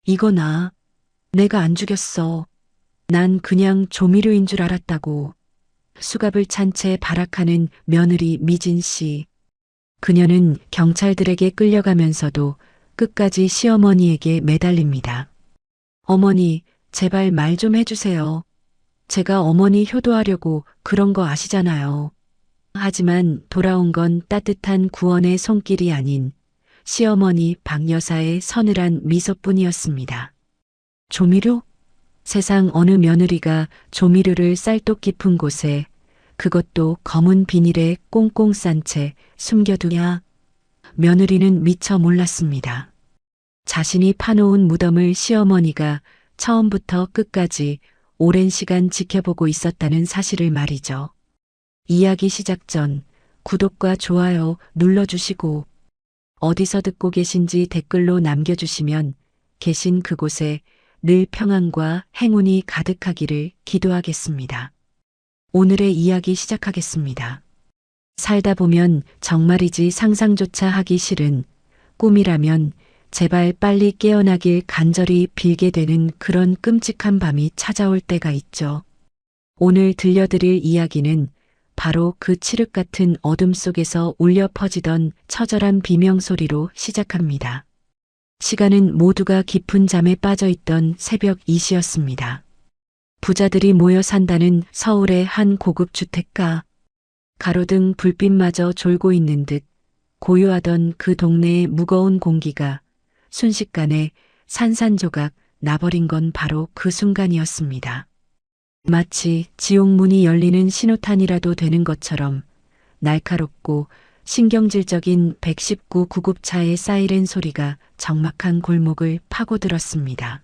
이거 내가 안 죽였어. 난 그냥 조미료인 줄 알았다고. 수갑을 찬 채 발악하는 며느리 미진 씨. 그녀는 경찰들에게 끌려가면서도 끝까지 시어머니에게 매달립니다. 어머니, 제발 말 좀 해주세요. 제가 어머니 효도하려고 그런 거 아시잖아요. 하지만 돌아온 건 따뜻한 구원의 손길이 아닌 시어머니 박 여사의 서늘한 미소뿐이었습니다. 조미료? 세상 어느 며느리가 조미료를 쌀독 깊은 곳에, 그것도 검은 비닐에 꽁꽁 싼 채 숨겨두냐? 며느리는 미처 몰랐습니다. 자신이 파놓은 무덤을 시어머니가 처음부터 끝까지 오랜 시간 지켜보고 있었다는 사실을 말이죠. 이야기 시작 전 구독과 좋아요 눌러주시고, 어디서 듣고 계신지 댓글로 남겨주시면 계신 그곳에 늘 평안과 행운이 가득하기를 기도하겠습니다. 오늘의 이야기 시작하겠습니다. 살다 보면 정말이지 상상조차 하기 싫은 꿈이라면 제발 빨리 깨어나길 간절히 빌게 되는 그런 끔찍한 밤이 찾아올 때가 있죠. 오늘 들려드릴 이야기는 바로 그 칠흑 같은 어둠 속에서 울려 퍼지던 처절한 비명소리로 시작합니다. 시간은 모두가 깊은 잠에 빠져 있던 새벽 2시였습니다. 부자들이 모여 산다는 서울의 한 고급 주택가. 가로등 불빛마저 졸고 있는 듯 고요하던 그 동네의 무거운 공기가 순식간에 산산조각 나버린 건 바로 그 순간이었습니다. 마치 지옥문이 열리는 신호탄이라도 되는 것처럼 날카롭고 신경질적인 119 구급차의 사이렌 소리가 적막한 골목을 파고들었습니다.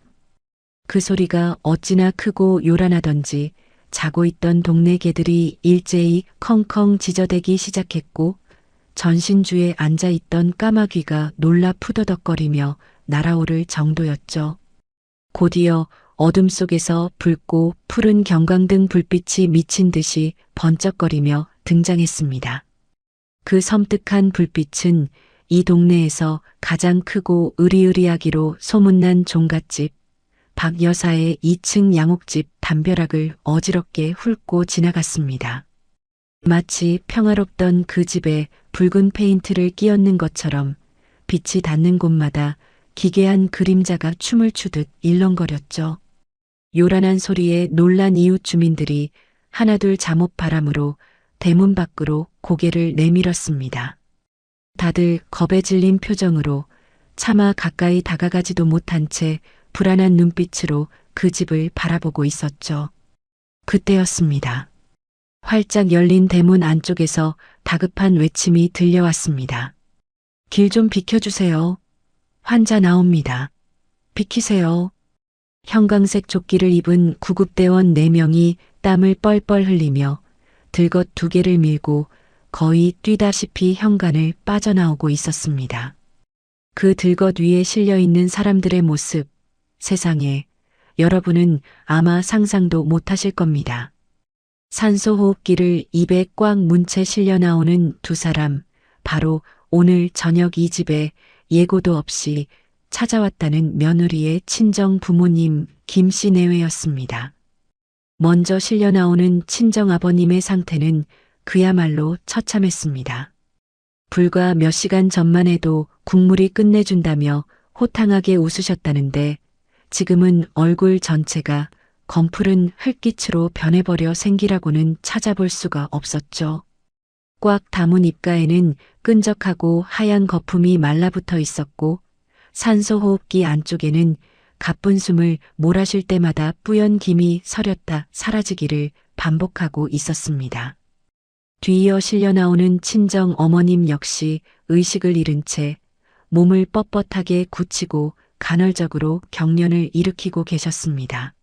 그 소리가 어찌나 크고 요란하던지 자고 있던 동네 개들이 일제히 컹컹 짖어대기 시작했고, 전신주에 앉아있던 까마귀가 놀라 푸더덕거리며 날아오를 정도였죠. 곧이어 어둠 속에서 붉고 푸른 경광등 불빛이 미친 듯이 번쩍거리며 등장했습니다. 그 섬뜩한 불빛은 이 동네에서 가장 크고 으리으리하기로 소문난 종갓집, 박 여사의 2층 양옥집 담벼락을 어지럽게 훑고 지나갔습니다. 마치 평화롭던 그 집에 붉은 페인트를 끼얹는 것처럼 빛이 닿는 곳마다 기괴한 그림자가 춤을 추듯 일렁거렸죠. 요란한 소리에 놀란 이웃 주민들이 하나둘 잠옷 바람으로 대문 밖으로 고개를 내밀었습니다. 다들 겁에 질린 표정으로 차마 가까이 다가가지도 못한 채 불안한 눈빛으로 그 집을 바라보고 있었죠. 그때였습니다. 활짝 열린 대문 안쪽에서 다급한 외침이 들려왔습니다. 길 좀 비켜주세요. 환자 나옵니다. 비키세요. 형광색 조끼를 입은 구급대원 4명이 땀을 뻘뻘 흘리며 들것 2개를 밀고 거의 뛰다시피 현관을 빠져나오고 있었습니다. 그 들것 위에 실려있는 사람들의 모습, 세상에, 여러분은 아마 상상도 못하실 겁니다. 산소호흡기를 입에 꽉 문 채 실려 나오는 2사람, 바로 오늘 저녁 이 집에 예고도 없이 찾아왔다는 며느리의 친정 부모님 김씨 내외였습니다. 먼저 실려 나오는 친정 아버님의 상태는 그야말로 처참했습니다. 불과 몇 시간 전만 해도 국물이 끝내준다며 호탕하게 웃으셨다는데 지금은 얼굴 전체가 검푸른 흙깃으로 변해버려 생기라고는 찾아볼 수가 없었죠. 꽉 담은 입가에는 끈적하고 하얀 거품이 말라붙어 있었고 산소호흡기 안쪽에는 가쁜 숨을 몰아쉴 때마다 뿌연 김이 서렸다 사라지기를 반복하고 있었습니다. 뒤이어 실려 나오는 친정 어머님 역시 의식을 잃은 채 몸을 뻣뻣하게 굳히고 간헐적으로 경련을 일으키고 계셨습니다.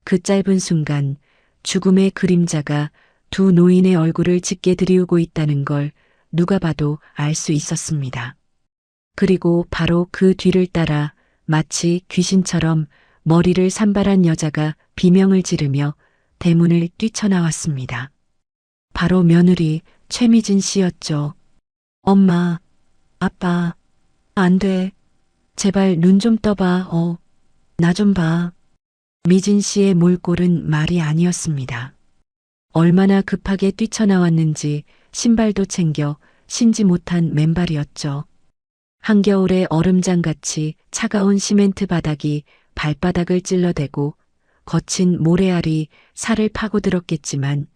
그 짧은 순간 죽음의 그림자가 2 노인의 얼굴을 짙게 들이우고 있다는 걸 누가 봐도 알 수 있었습니다. 그리고 바로 그 뒤를 따라 마치 귀신처럼 머리를 산발한 여자가 비명을 지르며 대문을 뛰쳐나왔습니다. 바로 며느리 최미진 씨였죠. 엄마, 아빠, 안 돼. 제발 눈 좀 떠봐. 나 좀 봐. 미진 씨의 몰골은 말이 아니었습니다. 얼마나 급하게 뛰쳐나왔는지 신발도 챙겨 신지 못한 맨발이었죠. 한겨울의 얼음장같이 차가운 시멘트 바닥이 발바닥을 찔러대고 거친 모래알이 살을 파고들었겠지만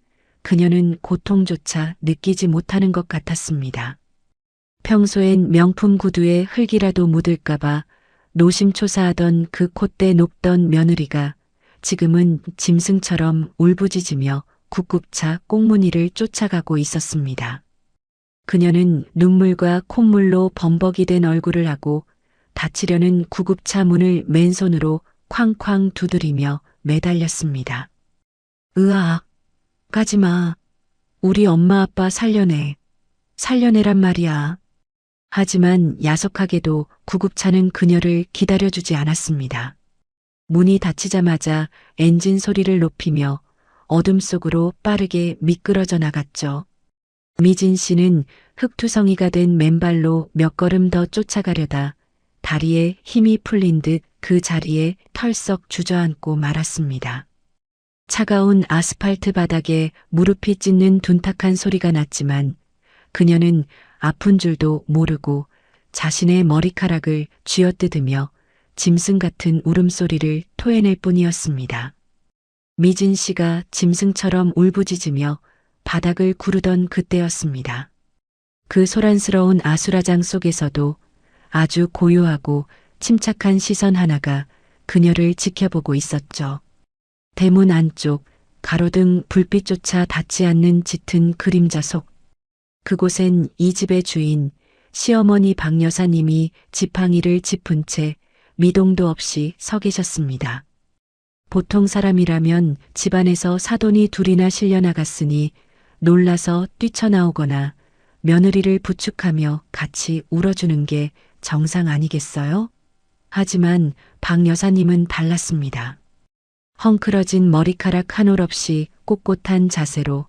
그녀는 고통조차 느끼지 못하는 것 같았습니다. 평소엔 명품 구두에 흙이라도 묻을까봐 노심초사하던 그 콧대 높던 며느리가 지금은 짐승처럼 울부짖으며 굽굽차 꽁무니를 쫓아가고 있었습니다. 그녀는 눈물과 콧물로 범벅이 된 얼굴을 하고 닫히려는 구급차 문을 맨손으로 쾅쾅 두드리며 매달렸습니다. 으악, 가지마. 우리 엄마 아빠 살려내. 살려내란 말이야. 하지만 야속하게도 구급차는 그녀를 기다려주지 않았습니다. 문이 닫히자마자 엔진 소리를 높이며 어둠 속으로 빠르게 미끄러져 나갔죠. 미진 씨는 흙투성이가 된 맨발로 몇 걸음 더 쫓아가려다 다리에 힘이 풀린 듯 그 자리에 털썩 주저앉고 말았습니다. 차가운 아스팔트 바닥에 무릎이 찢는 둔탁한 소리가 났지만 그녀는 아픈 줄도 모르고 자신의 머리카락을 쥐어뜯으며 짐승 같은 울음소리를 토해낼 뿐이었습니다. 미진 씨가 짐승처럼 울부짖으며 바닥을 구르던 그때였습니다. 그 소란스러운 아수라장 속에서도 아주 고요하고 침착한 시선 하나가 그녀를 지켜보고 있었죠. 대문 안쪽 가로등 불빛조차 닿지 않는 짙은 그림자 속 그곳엔 이 집의 주인 시어머니 박 여사님이 지팡이를 짚은 채 미동도 없이 서 계셨습니다. 보통 사람이라면 집안에서 사돈이 둘이나 실려나갔으니 놀라서 뛰쳐나오거나 며느리를 부축하며 같이 울어주는 게 정상 아니겠어요? 하지만 박 여사님은 달랐습니다. 헝클어진 머리카락 한 올 없이 꼿꼿한 자세로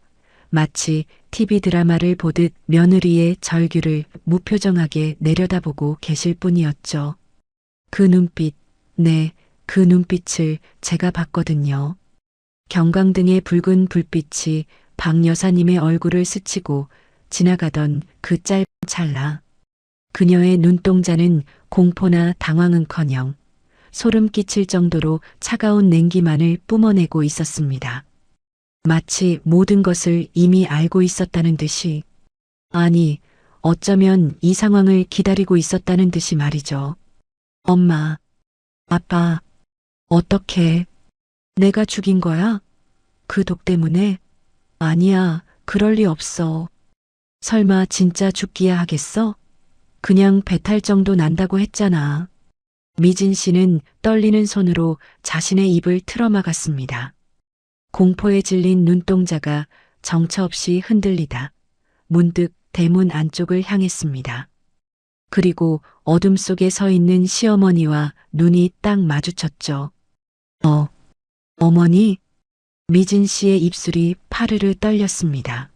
마치 TV 드라마를 보듯 며느리의 절규를 무표정하게 내려다보고 계실 뿐이었죠. 그 눈빛, 네, 그 눈빛을 제가 봤거든요. 경광등의 붉은 불빛이 박 여사님의 얼굴을 스치고 지나가던 그 짧은 찰나. 그녀의 눈동자는 공포나 당황은커녕 소름 끼칠 정도로 차가운 냉기만을 뿜어내고 있었습니다. 마치 모든 것을 이미 알고 있었다는 듯이, 아니, 어쩌면 이 상황을 기다리고 있었다는 듯이 말이죠. 엄마, 아빠, 어떻게, 내가 죽인 거야? 그 독 때문에? 아니야, 그럴 리 없어. 설마 진짜 죽기야 하겠어? 그냥 배탈 정도 난다고 했잖아. 미진 씨는 떨리는 손으로 자신의 입을 틀어막았습니다. 공포에 질린 눈동자가 정처 없이 흔들리다 문득 대문 안쪽을 향했습니다. 그리고 어둠 속에 서 있는 시어머니와 눈이 딱 마주쳤죠. 어머니? 미진 씨의 입술이 파르르 떨렸습니다.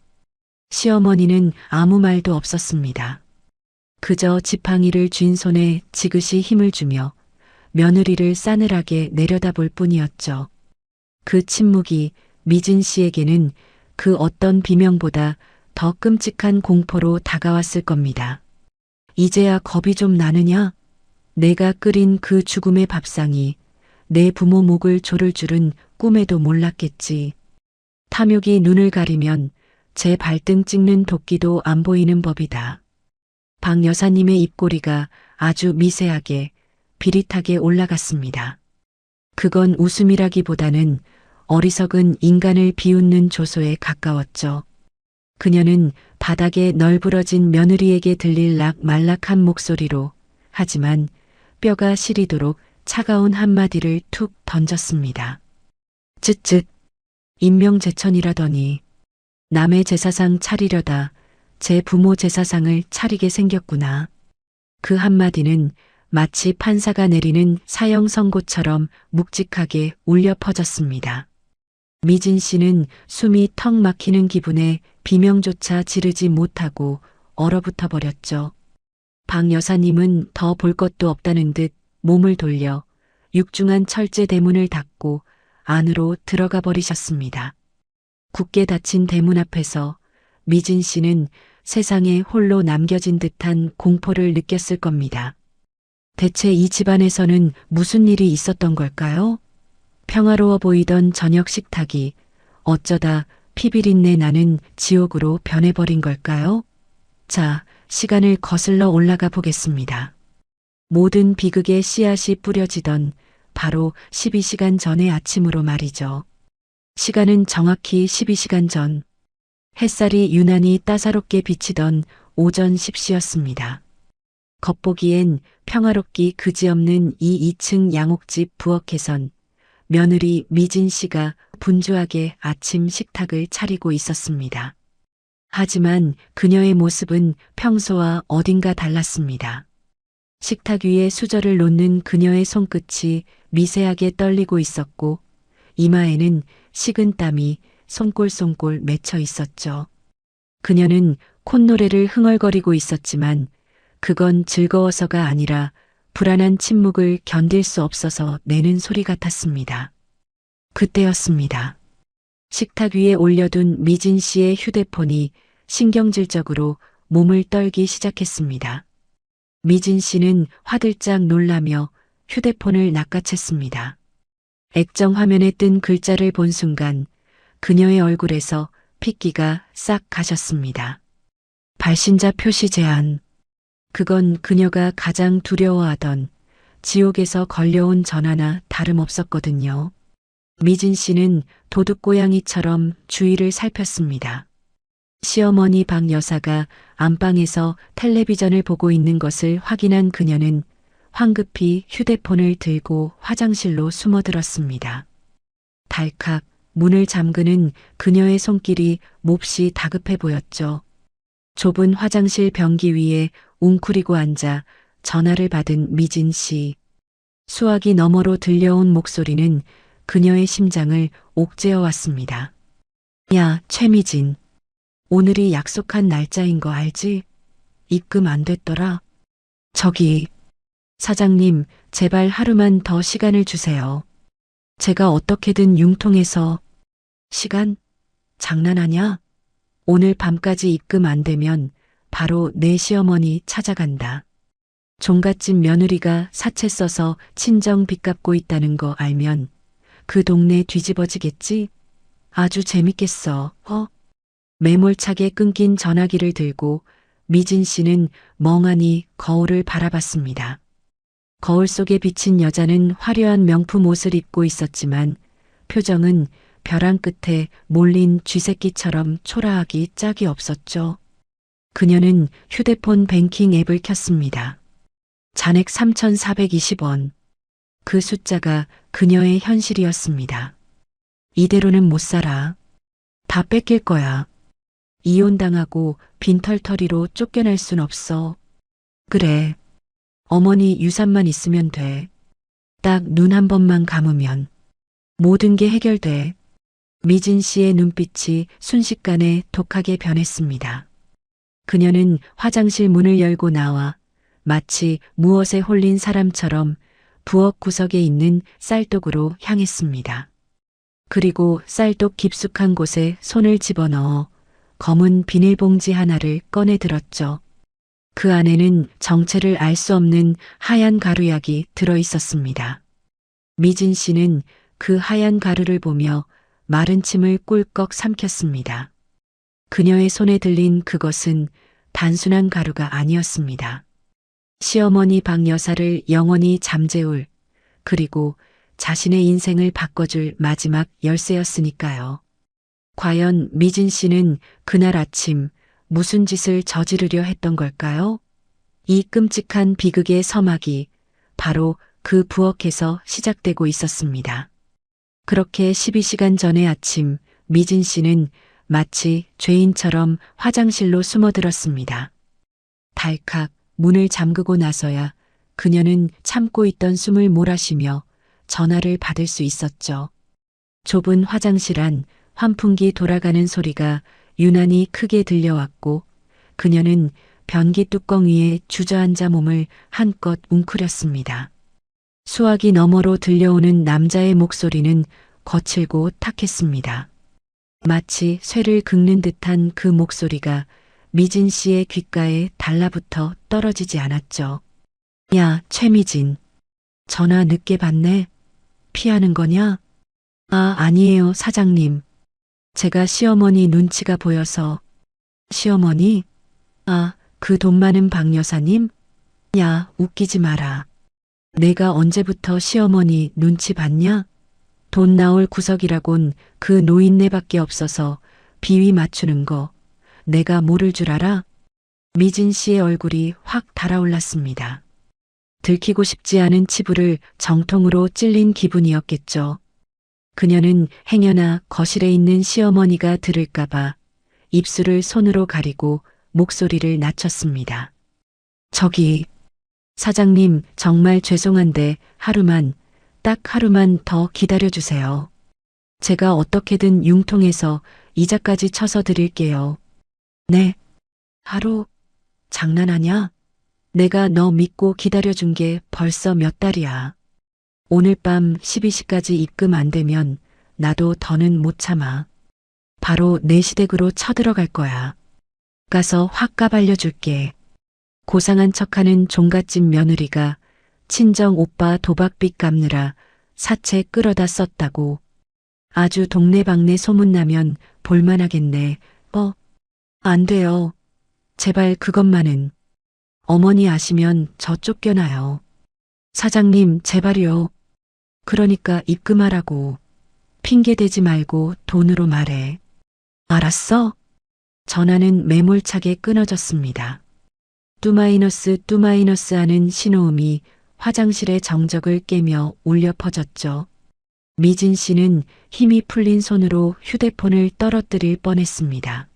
시어머니는 아무 말도 없었습니다. 그저 지팡이를 쥔 손에 지그시 힘을 주며 며느리를 싸늘하게 내려다볼 뿐이었죠. 그 침묵이 미진 씨에게는 그 어떤 비명보다 더 끔찍한 공포로 다가왔을 겁니다. 이제야 겁이 좀 나느냐? 내가 끓인 그 죽음의 밥상이 내 부모 목을 조를 줄은 꿈에도 몰랐겠지. 탐욕이 눈을 가리면 제 발등 찍는 도끼도 안 보이는 법이다. 박 여사님의 입꼬리가 아주 미세하게 비릿하게 올라갔습니다. 그건 웃음이라기보다는 어리석은 인간을 비웃는 조소에 가까웠죠. 그녀는 바닥에 널브러진 며느리에게 들릴 말락한 목소리로 하지만 뼈가 시리도록 차가운 한마디를 툭 던졌습니다. 쯧쯧, 인명제천이라더니 남의 제사상 차리려다 제 부모 제사상을 차리게 생겼구나. 그 한마디는 마치 판사가 내리는 사형 선고처럼 묵직하게 울려 퍼졌습니다. 미진 씨는 숨이 턱 막히는 기분에 비명조차 지르지 못하고 얼어붙어 버렸죠. 박 여사님은 더 볼 것도 없다는 듯 몸을 돌려 육중한 철제 대문을 닫고 안으로 들어가 버리셨습니다. 굳게 닫힌 대문 앞에서 미진 씨는 세상에 홀로 남겨진 듯한 공포를 느꼈을 겁니다. 대체 이 집안에서는 무슨 일이 있었던 걸까요? 평화로워 보이던 저녁 식탁이 어쩌다 피비린내 나는 지옥으로 변해버린 걸까요? 자, 시간을 거슬러 올라가 보겠습니다. 모든 비극의 씨앗이 뿌려지던 바로 12시간 전의 아침으로 말이죠. 시간은 정확히 12시간 전, 햇살이 유난히 따사롭게 비치던 오전 10시였습니다. 겉보기엔 평화롭기 그지없는 이 2층 양옥집 부엌에선 며느리 미진 씨가 분주하게 아침 식탁을 차리고 있었습니다. 하지만 그녀의 모습은 평소와 어딘가 달랐습니다. 식탁 위에 수저를 놓는 그녀의 손끝이 미세하게 떨리고 있었고 이마에는 식은 땀이 송골송골 맺혀 있었죠. 그녀는 콧노래를 흥얼거리고 있었지만 그건 즐거워서가 아니라 불안한 침묵을 견딜 수 없어서 내는 소리 같았습니다. 그때였습니다. 식탁 위에 올려둔 미진 씨의 휴대폰이 신경질적으로 몸을 떨기 시작했습니다. 미진 씨는 화들짝 놀라며 휴대폰을 낚아챘습니다. 액정 화면에 뜬 글자를 본 순간 그녀의 얼굴에서 핏기가 싹 가셨습니다. 발신자 표시 제한. 그건 그녀가 가장 두려워하던 지옥에서 걸려온 전화나 다름없었거든요. 미진 씨는 도둑고양이처럼 주위를 살폈습니다. 시어머니 박 여사가 안방에서 텔레비전을 보고 있는 것을 확인한 그녀는 황급히 휴대폰을 들고 화장실로 숨어들었습니다. 달칵 문을 잠그는 그녀의 손길이 몹시 다급해 보였죠. 좁은 화장실 변기 위에 웅크리고 앉아 전화를 받은 미진 씨. 수화기 너머로 들려온 목소리는 그녀의 심장을 옥죄어 왔습니다. 야, 최미진. 오늘이 약속한 날짜인 거 알지? 입금 안 됐더라. 저기, 사장님, 제발 하루만 더 시간을 주세요. 제가 어떻게든 융통해서. 시간? 장난하냐? 오늘 밤까지 입금 안 되면 바로 내 시어머니 찾아간다. 종갓집 며느리가 사채 써서 친정 빚 갚고 있다는 거 알면 그 동네 뒤집어지겠지? 아주 재밌겠어, 매몰차게 끊긴 전화기를 들고 미진 씨는 멍하니 거울을 바라봤습니다. 거울 속에 비친 여자는 화려한 명품 옷을 입고 있었지만 표정은 벼랑 끝에 몰린 쥐새끼처럼 초라하기 짝이 없었죠. 그녀는 휴대폰 뱅킹 앱을 켰습니다. 잔액 3,420원. 그 숫자가 그녀의 현실이었습니다. 이대로는 못 살아. 다 뺏길 거야. 이혼당하고 빈털터리로 쫓겨날 순 없어. 그래. 어머니 유산만 있으면 돼. 딱 눈 한 번만 감으면 모든 게 해결돼. 미진 씨의 눈빛이 순식간에 독하게 변했습니다. 그녀는 화장실 문을 열고 나와 마치 무엇에 홀린 사람처럼 부엌 구석에 있는 쌀독으로 향했습니다. 그리고 쌀독 깊숙한 곳에 손을 집어넣어 검은 비닐봉지 하나를 꺼내 들었죠. 그 안에는 정체를 알 수 없는 하얀 가루약이 들어 있었습니다. 미진 씨는 그 하얀 가루를 보며 마른 침을 꿀꺽 삼켰습니다. 그녀의 손에 들린 그것은 단순한 가루가 아니었습니다. 시어머니 박 여사를 영원히 잠재울, 그리고 자신의 인생을 바꿔줄 마지막 열쇠였으니까요. 과연 미진 씨는 그날 아침 무슨 짓을 저지르려 했던 걸까요? 이 끔찍한 비극의 서막이 바로 그 부엌에서 시작되고 있었습니다. 그렇게 12시간 전의 아침, 미진 씨는 마치 죄인처럼 화장실로 숨어들었습니다. 달칵 문을 잠그고 나서야 그녀는 참고 있던 숨을 몰아쉬며 전화를 받을 수 있었죠. 좁은 화장실 안 환풍기 돌아가는 소리가 유난히 크게 들려왔고 그녀는 변기 뚜껑 위에 주저앉아 몸을 한껏 웅크렸습니다. 수화기 너머로 들려오는 남자의 목소리는 거칠고 탁했습니다. 마치 쇠를 긁는 듯한 그 목소리가 미진 씨의 귓가에 달라붙어 떨어지지 않았죠. 야, 최미진. 전화 늦게 받네. 피하는 거냐? 아, 아니에요, 사장님. 제가 시어머니 눈치가 보여서. 시어머니? 아, 그 돈 많은 박 여사님? 야, 웃기지 마라. 내가 언제부터 시어머니 눈치 봤냐? 돈 나올 구석이라곤 그 노인네밖에 없어서 비위 맞추는 거 내가 모를 줄 알아? 미진 씨의 얼굴이 확 달아올랐습니다. 들키고 싶지 않은 치부를 정통으로 찔린 기분이었겠죠. 그녀는 행여나 거실에 있는 시어머니가 들을까봐 입술을 손으로 가리고 목소리를 낮췄습니다. 저기, 사장님 정말 죄송한데 딱 하루만 더 기다려주세요. 제가 어떻게든 융통해서 이자까지 쳐서 드릴게요. 네? 하루? 장난하냐? 내가 너 믿고 기다려준 게 벌써 몇 달이야. 오늘 밤 12시까지 입금 안 되면 나도 더는 못 참아. 바로 내 시댁으로 쳐들어갈 거야. 가서 확 까발려줄게. 고상한 척하는 종갓집 며느리가 친정 오빠 도박빚 갚느라 사채 끌어다 썼다고. 아주 동네방네 소문나면 볼만하겠네. 안 돼요. 제발 그것만은. 어머니 아시면 저 쫓겨나요. 사장님 제발요. 그러니까 입금하라고. 핑계대지 말고 돈으로 말해. 알았어? 전화는 매몰차게 끊어졌습니다. 뚜마이너스 하는 신호음이 화장실의 정적을 깨며 울려 퍼졌죠. 미진 씨는 힘이 풀린 손으로 휴대폰을 떨어뜨릴 뻔했습니다.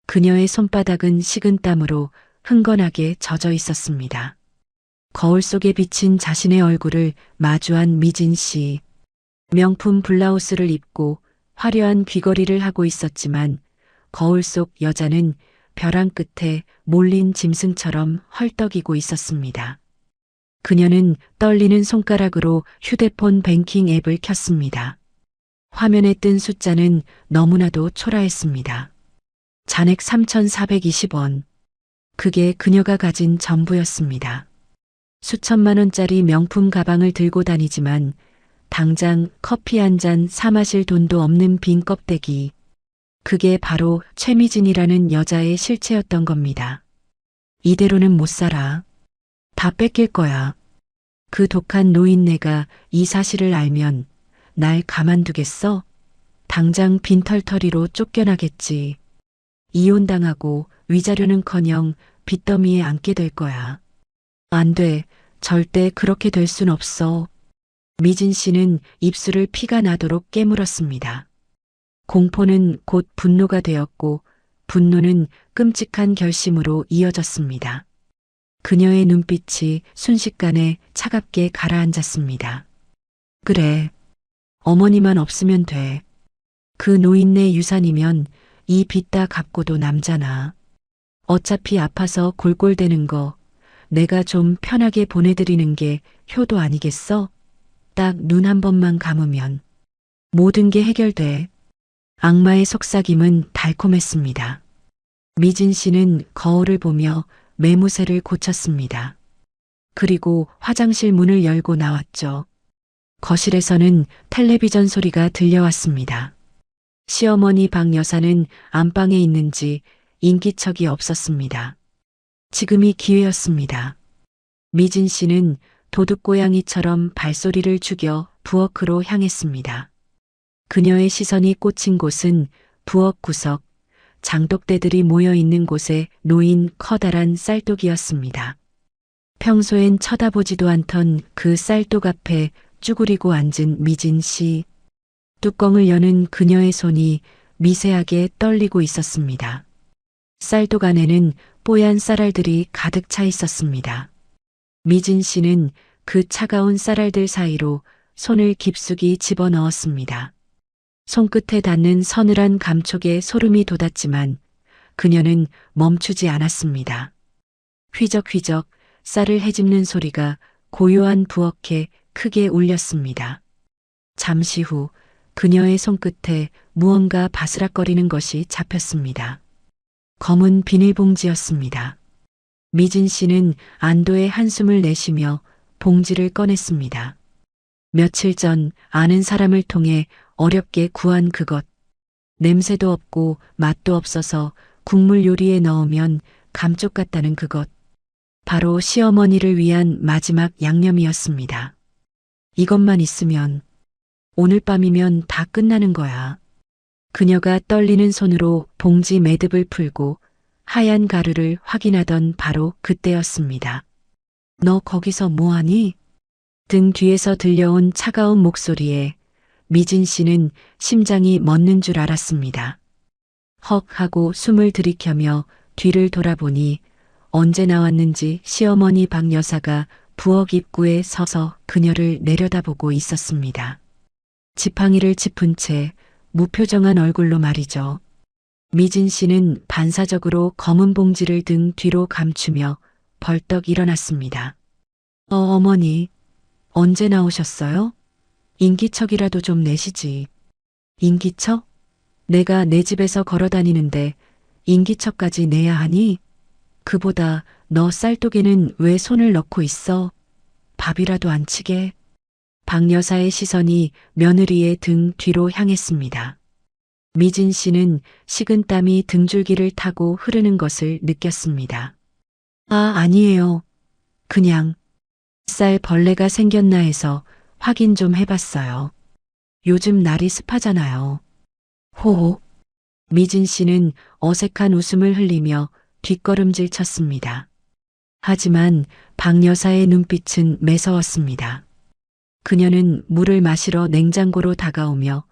그녀의 손바닥은 식은땀으로 흥건하게 젖어 있었습니다. 거울 속에 비친 자신의 얼굴을 마주한 미진 씨. 명품 블라우스를 입고 화려한 귀걸이를 하고 있었지만 거울 속 여자는 벼랑 끝에 몰린 짐승처럼 헐떡이고 있었습니다. 그녀는 떨리는 손가락으로 휴대폰 뱅킹 앱을 켰습니다. 화면에 뜬 숫자는 너무나도 초라했습니다. 잔액 3,420원. 그게 그녀가 가진 전부였습니다. 수천만 원짜리 명품 가방을 들고 다니지만 당장 커피 한 잔 사 마실 돈도 없는 빈 껍데기. 그게 바로 최미진이라는 여자의 실체였던 겁니다. 이대로는 못 살아. 다 뺏길 거야. 그 독한 노인네가 이 사실을 알면 날 가만두겠어? 당장 빈털터리로 쫓겨나겠지. 이혼당하고 위자료는커녕 빚더미에 앉게 될 거야. 안 돼. 절대 그렇게 될 순 없어. 미진 씨는 입술을 피가 나도록 깨물었습니다. 공포는 곧 분노가 되었고 분노는 끔찍한 결심으로 이어졌습니다. 그녀의 눈빛이 순식간에 차갑게 가라앉았습니다. 그래. 어머니만 없으면 돼. 그 노인네 유산이면 이 빚 다 갚고도 남잖아. 어차피 아파서 골골대는 거 내가 좀 편하게 보내드리는 게 효도 아니겠어? 딱 눈 한 번만 감으면 모든 게 해결돼. 악마의 속삭임은 달콤했습니다. 미진 씨는 거울을 보며 매무새를 고쳤습니다. 그리고 화장실 문을 열고 나왔죠. 거실에서는 텔레비전 소리가 들려왔습니다. 시어머니 박 여사는 안방에 있는지 인기척이 없었습니다. 지금이 기회였습니다. 미진 씨는 도둑고양이처럼 발소리를 죽여 부엌으로 향했습니다. 그녀의 시선이 꽂힌 곳은 부엌 구석, 장독대들이 모여 있는 곳에 놓인 커다란 쌀독이었습니다. 평소엔 쳐다보지도 않던 그 쌀독 앞에 쭈그리고 앉은 미진 씨. 뚜껑을 여는 그녀의 손이 미세하게 떨리고 있었습니다. 쌀독 안에는 뽀얀 쌀알들이 가득 차 있었습니다. 미진 씨는 그 차가운 쌀알들 사이로 손을 깊숙이 집어넣었습니다. 손끝에 닿는 서늘한 감촉에 소름이 돋았지만 그녀는 멈추지 않았습니다. 휘적휘적 쌀을 헤집는 소리가 고요한 부엌에 크게 울렸습니다. 잠시 후 그녀의 손끝에 무언가 바스락거리는 것이 잡혔습니다. 검은 비닐봉지였습니다. 미진 씨는 안도의 한숨을 내쉬며 봉지를 꺼냈습니다. 며칠 전 아는 사람을 통해 어렵게 구한 그것. 냄새도 없고 맛도 없어서 국물 요리에 넣으면 감쪽 같다는 그것. 바로 시어머니를 위한 마지막 양념이었습니다. 이것만 있으면 오늘 밤이면 다 끝나는 거야. 그녀가 떨리는 손으로 봉지 매듭을 풀고 하얀 가루를 확인하던 바로 그때였습니다. 너 거기서 뭐하니? 등 뒤에서 들려온 차가운 목소리에 미진 씨는 심장이 멎는 줄 알았습니다. 헉 하고 숨을 들이켜며 뒤를 돌아보니 언제 나왔는지 시어머니 박 여사가 부엌 입구에 서서 그녀를 내려다보고 있었습니다. 지팡이를 짚은 채 무표정한 얼굴로 말이죠. 미진 씨는 반사적으로 검은 봉지를 등 뒤로 감추며 벌떡 일어났습니다. 어머니, 언제 나오셨어요? 인기척이라도 좀 내시지. 인기척? 내가 내 집에서 걸어 다니는데 인기척까지 내야 하니? 그보다 너 쌀독에는 왜 손을 넣고 있어? 밥이라도 안 치게. 박 여사의 시선이 며느리의 등 뒤로 향했습니다. 미진 씨는 식은땀이 등줄기를 타고 흐르는 것을 느꼈습니다. 아니에요. 그냥 쌀 벌레가 생겼나 해서 확인 좀 해봤어요. 요즘 날이 습하잖아요. 호호. 미진 씨는 어색한 웃음을 흘리며 뒷걸음질 쳤습니다. 하지만 박 여사의 눈빛은 매서웠습니다. 그녀는 물을 마시러 냉장고로 다가오며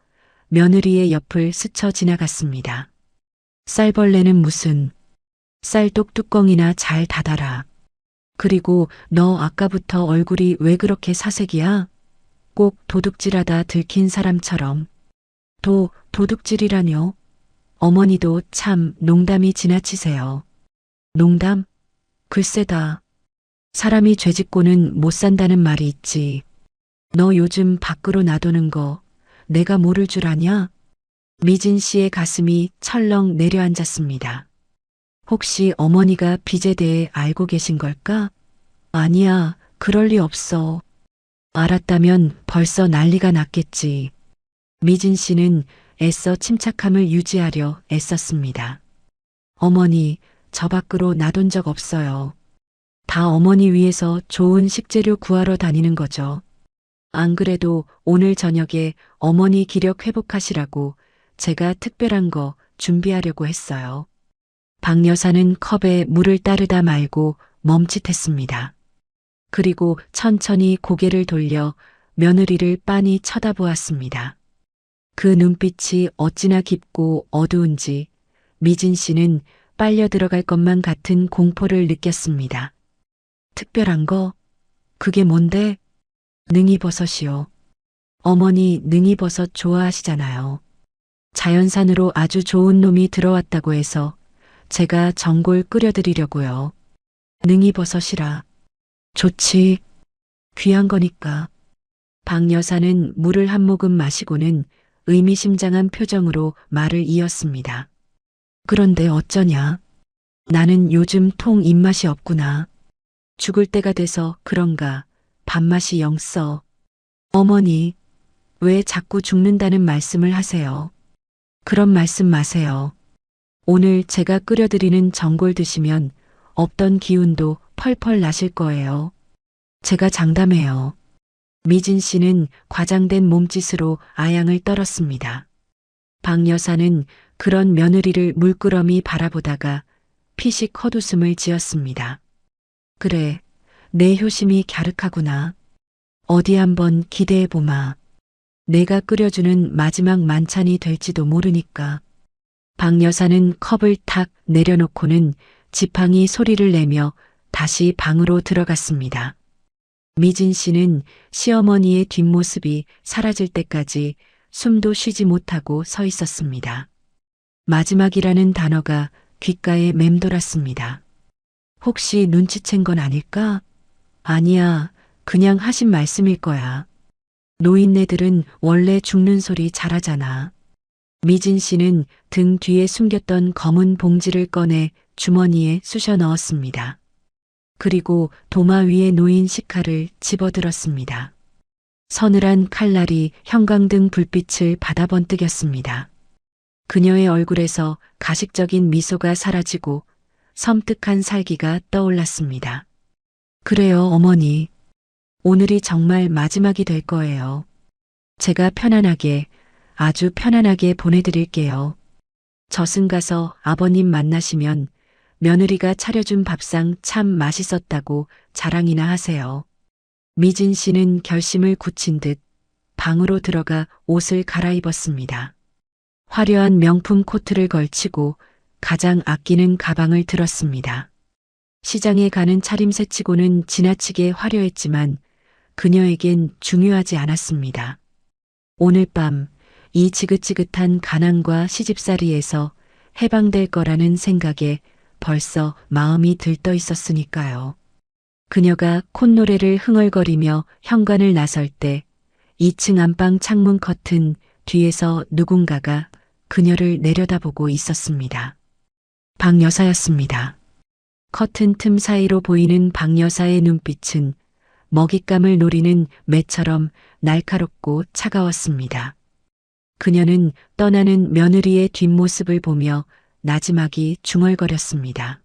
며느리의 옆을 스쳐 지나갔습니다. 쌀벌레는 무슨, 쌀독 뚜껑이나 잘 닫아라. 그리고 너 아까부터 얼굴이 왜 그렇게 사색이야? 꼭 도둑질하다 들킨 사람처럼. 도둑질이라뇨? 어머니도 참 농담이 지나치세요. 농담? 글쎄다. 사람이 죄짓고는 못 산다는 말이 있지. 너 요즘 밖으로 나도는 거 내가 모를 줄 아냐? 미진 씨의 가슴이 철렁 내려앉았습니다. 혹시 어머니가 빚에 대해 알고 계신 걸까? 아니야, 그럴 리 없어. 알았다면 벌써 난리가 났겠지. 미진 씨는 애써 침착함을 유지하려 애썼습니다. 어머니, 저 밖으로 나돈 적 없어요. 다 어머니 위해서 좋은 식재료 구하러 다니는 거죠. 안 그래도 오늘 저녁에 어머니 기력 회복하시라고 제가 특별한 거 준비하려고 했어요. 박 여사는 컵에 물을 따르다 말고 멈칫했습니다. 그리고 천천히 고개를 돌려 며느리를 빤히 쳐다보았습니다. 그 눈빛이 어찌나 깊고 어두운지 미진 씨는 빨려 들어갈 것만 같은 공포를 느꼈습니다. 특별한 거? 그게 뭔데? 능이버섯이요. 어머니 능이버섯 좋아하시잖아요. 자연산으로 아주 좋은 놈이 들어왔다고 해서 제가 전골 끓여드리려고요. 능이버섯이라. 좋지. 귀한 거니까. 박 여사는 물을 한 모금 마시고는 의미심장한 표정으로 말을 이었습니다. 그런데 어쩌냐. 나는 요즘 통 입맛이 없구나. 죽을 때가 돼서 그런가 밥맛이 영 써. 어머니, 왜 자꾸 죽는다는 말씀을 하세요? 그런 말씀 마세요. 오늘 제가 끓여드리는 전골 드시면 없던 기운도 펄펄 나실 거예요. 제가 장담해요. 미진 씨는 과장된 몸짓으로 아양을 떨었습니다. 박 여사는 그런 며느리를 물끄러미 바라보다가 피식 헛웃음을 지었습니다. 그래, 내 효심이 갸륵하구나. 어디 한번 기대해보마. 내가 끓여주는 마지막 만찬이 될지도 모르니까. 박 여사는 컵을 탁 내려놓고는 지팡이 소리를 내며 다시 방으로 들어갔습니다. 미진 씨는 시어머니의 뒷모습이 사라질 때까지 숨도 쉬지 못하고 서 있었습니다. 마지막이라는 단어가 귓가에 맴돌았습니다. 혹시 눈치챈 건 아닐까? 아니야, 그냥 하신 말씀일 거야. 노인네들은 원래 죽는 소리 잘하잖아. 미진 씨는 등 뒤에 숨겼던 검은 봉지를 꺼내 주머니에 쑤셔 넣었습니다. 그리고 도마 위에 놓인 식칼을 집어들었습니다. 서늘한 칼날이 형광등 불빛을 받아 번뜩였습니다. 그녀의 얼굴에서 가식적인 미소가 사라지고 섬뜩한 살기가 떠올랐습니다. 그래요, 어머니. 오늘이 정말 마지막이 될 거예요. 제가 편안하게, 아주 편안하게 보내드릴게요. 저승 가서 아버님 만나시면 며느리가 차려준 밥상 참 맛있었다고 자랑이나 하세요. 미진 씨는 결심을 굳힌 듯 방으로 들어가 옷을 갈아입었습니다. 화려한 명품 코트를 걸치고 가장 아끼는 가방을 들었습니다. 시장에 가는 차림새치고는 지나치게 화려했지만 그녀에겐 중요하지 않았습니다. 오늘 밤 이 지긋지긋한 가난과 시집살이에서 해방될 거라는 생각에 벌써 마음이 들떠 있었으니까요. 그녀가 콧노래를 흥얼거리며 현관을 나설 때 2층 안방 창문 커튼 뒤에서 누군가가 그녀를 내려다보고 있었습니다. 박 여사였습니다. 커튼 틈 사이로 보이는 박 여사의 눈빛은 먹잇감을 노리는 매처럼 날카롭고 차가웠습니다. 그녀는 떠나는 며느리의 뒷모습을 보며 나지막이 중얼거렸습니다.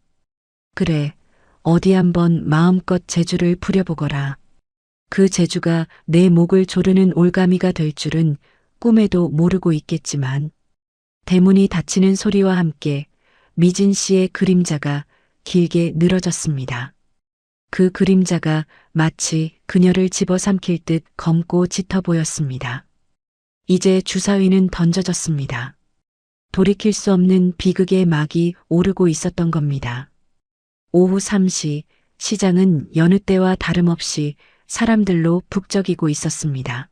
그래, 어디 한번 마음껏 재주를 부려보거라. 그 재주가 내 목을 조르는 올가미가 될 줄은 꿈에도 모르고 있겠지만 대문이 닫히는 소리와 함께 미진 씨의 그림자가 길게 늘어졌습니다. 그 그림자가 마치 그녀를 집어삼킬 듯 검고 짙어 보였습니다. 이제 주사위는 던져졌습니다. 돌이킬 수 없는 비극의 막이 오르고 있었던 겁니다. 오후 3시 시장은 여느 때와 다름없이 사람들로 북적이고 있었습니다.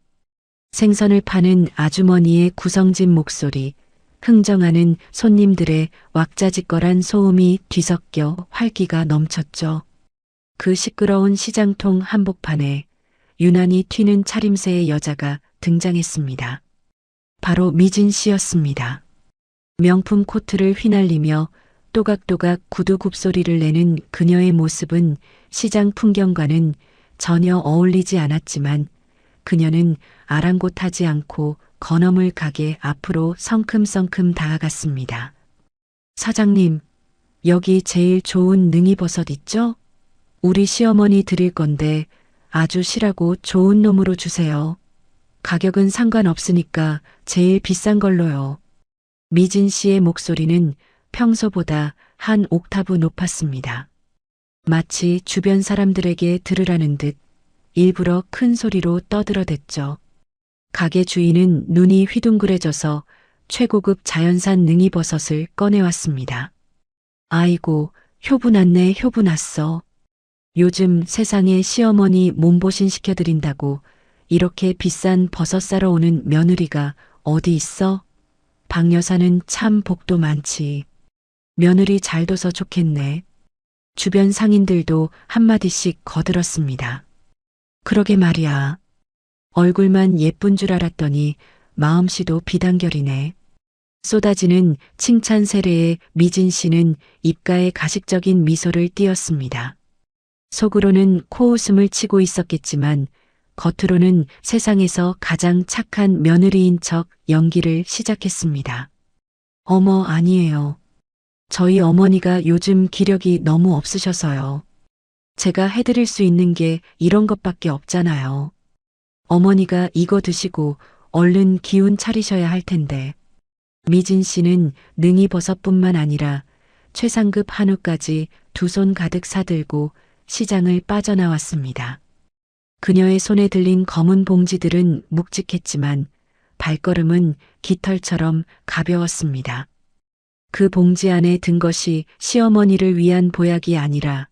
생선을 파는 아주머니의 구성진 목소리, 흥정하는 손님들의 왁자지껄한 소음이 뒤섞여 활기가 넘쳤죠. 그 시끄러운 시장통 한복판에 유난히 튀는 차림새의 여자가 등장했습니다. 바로 미진 씨였습니다. 명품 코트를 휘날리며 또각또각 구두 굽소리를 내는 그녀의 모습은 시장 풍경과는 전혀 어울리지 않았지만 그녀는 아랑곳하지 않고 건어물 가게 앞으로 성큼성큼 다가갔습니다. 사장님, 여기 제일 좋은 능이버섯 있죠? 우리 시어머니 드릴 건데 아주 실하고 좋은 놈으로 주세요. 가격은 상관없으니까 제일 비싼 걸로요. 미진 씨의 목소리는 평소보다 한 옥타브 높았습니다. 마치 주변 사람들에게 들으라는 듯 일부러 큰 소리로 떠들어댔죠. 가게 주인은 눈이 휘둥그레져서 최고급 자연산 능이버섯을 꺼내왔습니다. 아이고, 효부났네, 효부났어. 요즘 세상에 시어머니 몸보신 시켜드린다고 이렇게 비싼 버섯 사러 오는 며느리가 어디 있어? 박 여사는 참 복도 많지. 며느리 잘 둬서 좋겠네. 주변 상인들도 한마디씩 거들었습니다. 그러게 말이야. 얼굴만 예쁜 줄 알았더니 마음씨도 비단결이네. 쏟아지는 칭찬 세례에 미진 씨는 입가에 가식적인 미소를 띄었습니다. 속으로는 코웃음을 치고 있었겠지만 겉으로는 세상에서 가장 착한 며느리인 척 연기를 시작했습니다. 어머, 아니에요. 저희 어머니가 요즘 기력이 너무 없으셔서요. 제가 해드릴 수 있는 게 이런 것밖에 없잖아요. 어머니가 이거 드시고 얼른 기운 차리셔야 할 텐데. 미진 씨는 능이버섯뿐만 아니라 최상급 한우까지 두 손 가득 사들고 시장을 빠져나왔습니다. 그녀의 손에 들린 검은 봉지들은 묵직했지만 발걸음은 깃털처럼 가벼웠습니다. 그 봉지 안에 든 것이 시어머니를 위한 보약이 아니라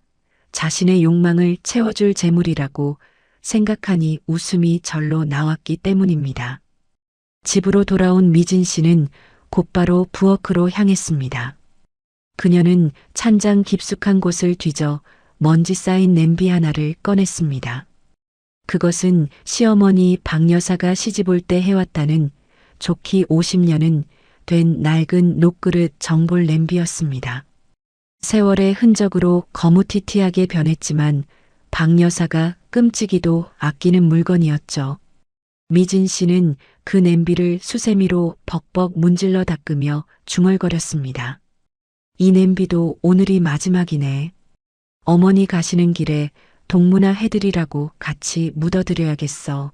자신의 욕망을 채워줄 재물이라고 생각하니 웃음이 절로 나왔기 때문입니다. 집으로 돌아온 미진 씨는 곧바로 부엌으로 향했습니다. 그녀는 찬장 깊숙한 곳을 뒤져 먼지 쌓인 냄비 하나를 꺼냈습니다. 그것은 시어머니 박 여사가 시집올 때 해왔다는 좋기 50년은 된 낡은 녹그릇 정볼 냄비였습니다. 세월의 흔적으로 거무튀튀하게 변했지만 박 여사가 끔찍이도 아끼는 물건이었죠. 미진 씨는 그 냄비를 수세미로 벅벅 문질러 닦으며 중얼거렸습니다. 이 냄비도 오늘이 마지막이네. 어머니 가시는 길에 동무나 해드리라고 같이 묻어드려야겠어.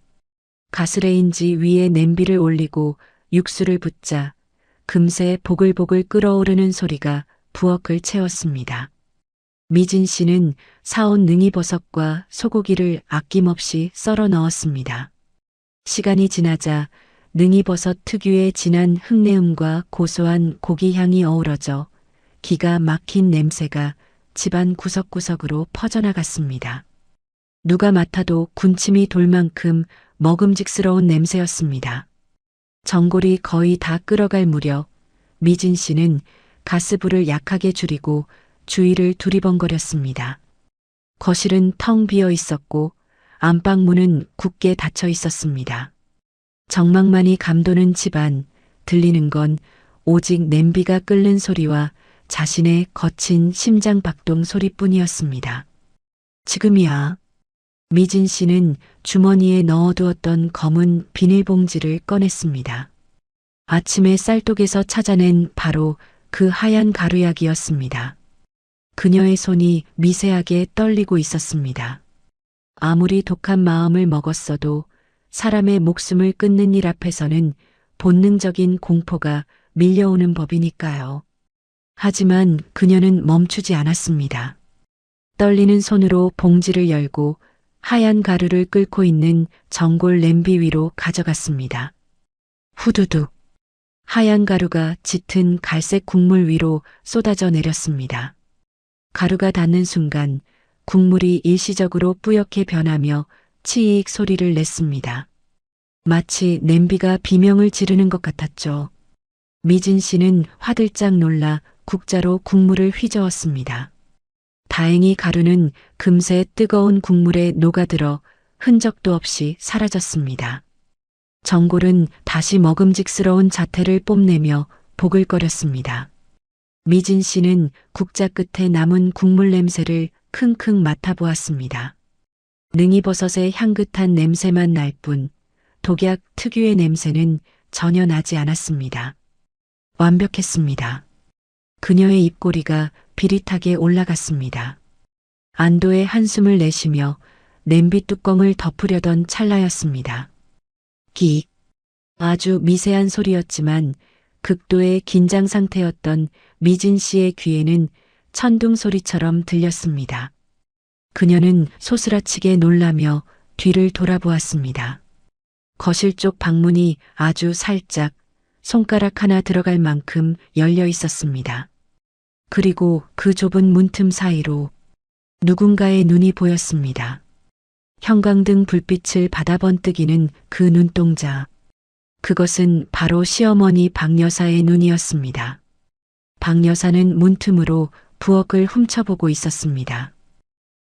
가스레인지 위에 냄비를 올리고 육수를 붓자 금세 보글보글 끓어오르는 소리가 부엌을 채웠습니다. 미진 씨는 사온 능이버섯과 소고기를 아낌없이 썰어 넣었습니다. 시간이 지나자 능이버섯 특유의 진한 흙내음과 고소한 고기 향이 어우러져 기가 막힌 냄새가 집안 구석구석으로 퍼져나갔습니다. 누가 맡아도 군침이 돌 만큼 먹음직스러운 냄새였습니다. 전골이 거의 다 끓어갈 무렵 미진 씨는 가스불을 약하게 줄이고 주위를 두리번거렸습니다. 거실은 텅 비어 있었고 안방문은 굳게 닫혀 있었습니다. 정막만이 감도는 집안, 들리는 건 오직 냄비가 끓는 소리와 자신의 거친 심장박동 소리뿐이었습니다. 지금이야. 미진 씨는 주머니에 넣어두었던 검은 비닐봉지를 꺼냈습니다. 아침에 쌀독에서 찾아낸 바로 그 하얀 가루약이었습니다. 그녀의 손이 미세하게 떨리고 있었습니다. 아무리 독한 마음을 먹었어도 사람의 목숨을 끊는 일 앞에서는 본능적인 공포가 밀려오는 법이니까요. 하지만 그녀는 멈추지 않았습니다. 떨리는 손으로 봉지를 열고 하얀 가루를 끓고 있는 전골 냄비 위로 가져갔습니다. 후두둑. 하얀 가루가 짙은 갈색 국물 위로 쏟아져 내렸습니다. 가루가 닿는 순간 국물이 일시적으로 뿌옇게 변하며 치익 소리를 냈습니다. 마치 냄비가 비명을 지르는 것 같았죠. 미진 씨는 화들짝 놀라 국자로 국물을 휘저었습니다. 다행히 가루는 금세 뜨거운 국물에 녹아들어 흔적도 없이 사라졌습니다. 전골은 다시 먹음직스러운 자태를 뽐내며 보글거렸습니다. 미진 씨는 국자 끝에 남은 국물 냄새를 킁킁 맡아보았습니다. 능이버섯의 향긋한 냄새만 날 뿐 독약 특유의 냄새는 전혀 나지 않았습니다. 완벽했습니다. 그녀의 입꼬리가 비릿하게 올라갔습니다. 안도의 한숨을 내쉬며 냄비 뚜껑을 덮으려던 찰나였습니다. 끽. 아주 미세한 소리였지만 극도의 긴장 상태였던 미진 씨의 귀에는 천둥 소리처럼 들렸습니다. 그녀는 소스라치게 놀라며 뒤를 돌아보았습니다. 거실 쪽 방문이 아주 살짝 손가락 하나 들어갈 만큼 열려 있었습니다. 그리고 그 좁은 문틈 사이로 누군가의 눈이 보였습니다. 형광등 불빛을 받아 번뜩이는 그 눈동자. 그것은 바로 시어머니 박 여사의 눈이었습니다. 박 여사는 문틈으로 부엌을 훔쳐보고 있었습니다.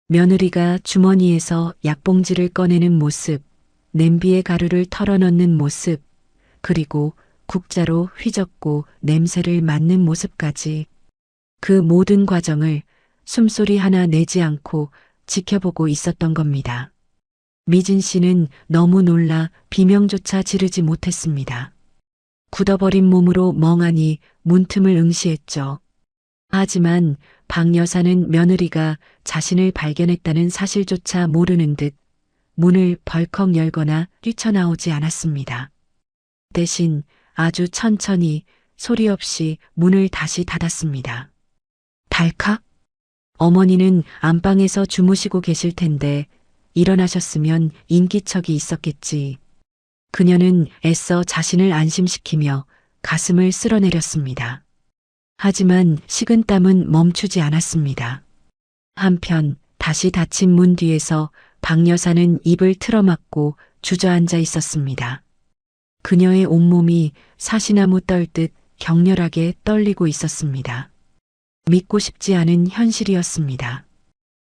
며느리가 주머니에서 약봉지를 꺼내는 모습, 냄비에 가루를 털어넣는 모습, 그리고 국자로 휘젓고 냄새를 맡는 모습까지 그 모든 과정을 숨소리 하나 내지 않고 지켜보고 있었던 겁니다. 미진 씨는 너무 놀라 비명조차 지르지 못했습니다. 굳어버린 몸으로 멍하니 문틈을 응시했죠. 하지만 박 여사는 며느리가 자신을 발견했다는 사실조차 모르는 듯 문을 벌컥 열거나 뛰쳐나오지 않았습니다. 대신 아주 천천히 소리 없이 문을 다시 닫았습니다. 달칵? 어머니는 안방에서 주무시고 계실 텐데 일어나셨으면 인기척이 있었겠지. 그녀는 애써 자신을 안심시키며 가슴을 쓸어내렸습니다. 하지만 식은땀은 멈추지 않았습니다. 한편 다시 닫힌 문 뒤에서 박 여사는 입을 틀어막고 주저앉아 있었습니다. 그녀의 온몸이 사시나무 떨듯 격렬하게 떨리고 있었습니다. 믿고 싶지 않은 현실이었습니다.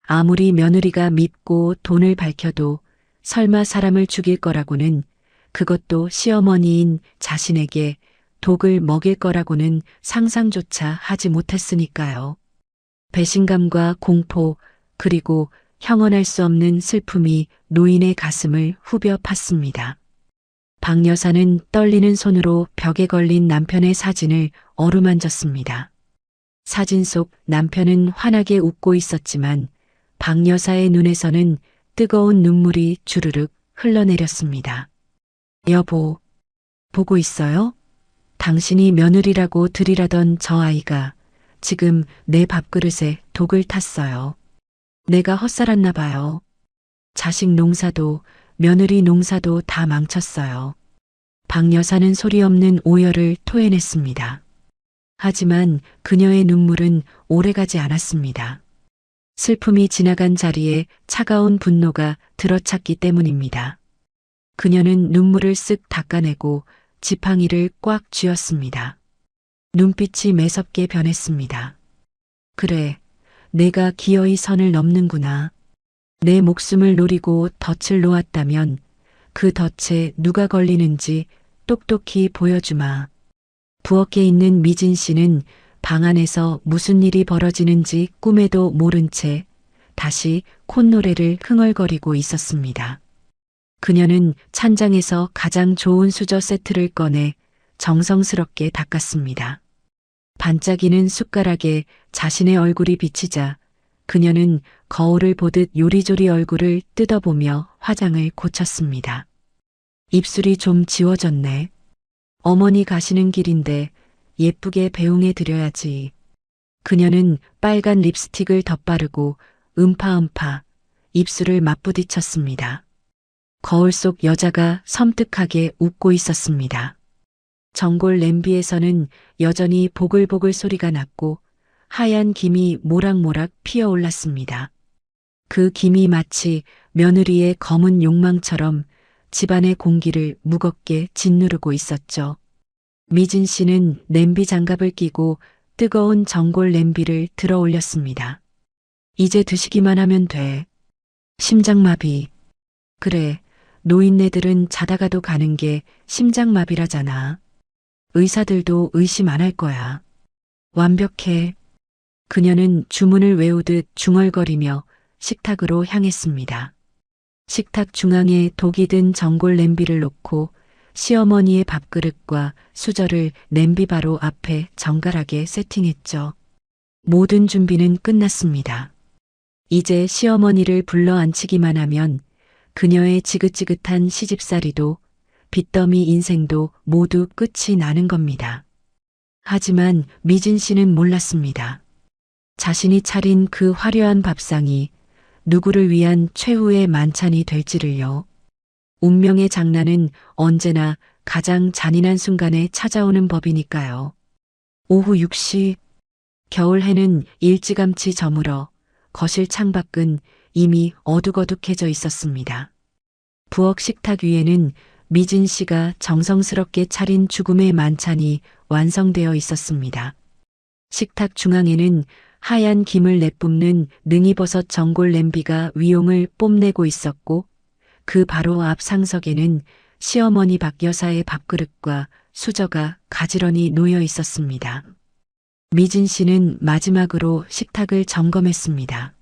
아무리 며느리가 믿고 돈을 밝혀도 설마 사람을 죽일 거라고는, 그것도 시어머니인 자신에게 독을 먹일 거라고는 상상조차 하지 못했으니까요. 배신감과 공포, 그리고 형언할 수 없는 슬픔이 노인의 가슴을 후벼 팠습니다. 박 여사는 떨리는 손으로 벽에 걸린 남편의 사진을 어루만졌습니다. 사진 속 남편은 환하게 웃고 있었지만 박 여사의 눈에서는 뜨거운 눈물이 주르륵 흘러내렸습니다. 여보, 보고 있어요? 당신이 며느리라고 들이라던 저 아이가 지금 내 밥그릇에 독을 탔어요. 내가 헛살았나 봐요. 자식 농사도 며느리 농사도 다 망쳤어요. 박 여사는 소리 없는 오열을 토해냈습니다. 하지만 그녀의 눈물은 오래가지 않았습니다. 슬픔이 지나간 자리에 차가운 분노가 들어찼기 때문입니다. 그녀는 눈물을 쓱 닦아내고 지팡이를 꽉 쥐었습니다. 눈빛이 매섭게 변했습니다. 그래, 내가 기어이 선을 넘는구나. 내 목숨을 노리고 덫을 놓았다면 그 덫에 누가 걸리는지 똑똑히 보여주마. 부엌에 있는 미진 씨는 방 안에서 무슨 일이 벌어지는지 꿈에도 모른 채 다시 콧노래를 흥얼거리고 있었습니다. 그녀는 찬장에서 가장 좋은 수저 세트를 꺼내 정성스럽게 닦았습니다. 반짝이는 숟가락에 자신의 얼굴이 비치자 그녀는 거울을 보듯 요리조리 얼굴을 뜯어보며 화장을 고쳤습니다. 입술이 좀 지워졌네. 어머니 가시는 길인데 예쁘게 배웅해 드려야지. 그녀는 빨간 립스틱을 덧바르고 음파음파 입술을 맞부딪혔습니다. 거울 속 여자가 섬뜩하게 웃고 있었습니다. 전골 냄비에서는 여전히 보글보글 소리가 났고 하얀 김이 모락모락 피어올랐습니다. 그 김이 마치 며느리의 검은 욕망처럼 집안의 공기를 무겁게 짓누르고 있었죠. 미진 씨는 냄비 장갑을 끼고 뜨거운 전골 냄비를 들어 올렸습니다. 이제 드시기만 하면 돼. 심장마비. 그래, 노인네들은 자다가도 가는 게 심장마비라잖아. 의사들도 의심 안 할 거야. 완벽해. 그녀는 주문을 외우듯 중얼거리며 식탁으로 향했습니다. 식탁 중앙에 독이 든 전골 냄비를 놓고 시어머니의 밥그릇과 수저를 냄비 바로 앞에 정갈하게 세팅했죠. 모든 준비는 끝났습니다. 이제 시어머니를 불러 앉히기만 하면 그녀의 지긋지긋한 시집살이도 빚더미 인생도 모두 끝이 나는 겁니다. 하지만 미진 씨는 몰랐습니다. 자신이 차린 그 화려한 밥상이 누구를 위한 최후의 만찬이 될지를요. 운명의 장난은 언제나 가장 잔인한 순간에 찾아오는 법이니까요. 오후 6시 겨울 해는 일찌감치 저물어 거실 창밖은 이미 어둑어둑해져 있었습니다. 부엌 식탁 위에는 미진 씨가 정성스럽게 차린 죽음의 만찬이 완성되어 있었습니다. 식탁 중앙에는 하얀 김을 내뿜는 능이버섯 전골 냄비가 위용을 뽐내고 있었고 그 바로 앞 상석에는 시어머니 박 여사의 밥그릇과 수저가 가지런히 놓여 있었습니다. 미진 씨는 마지막으로 식탁을 점검했습니다.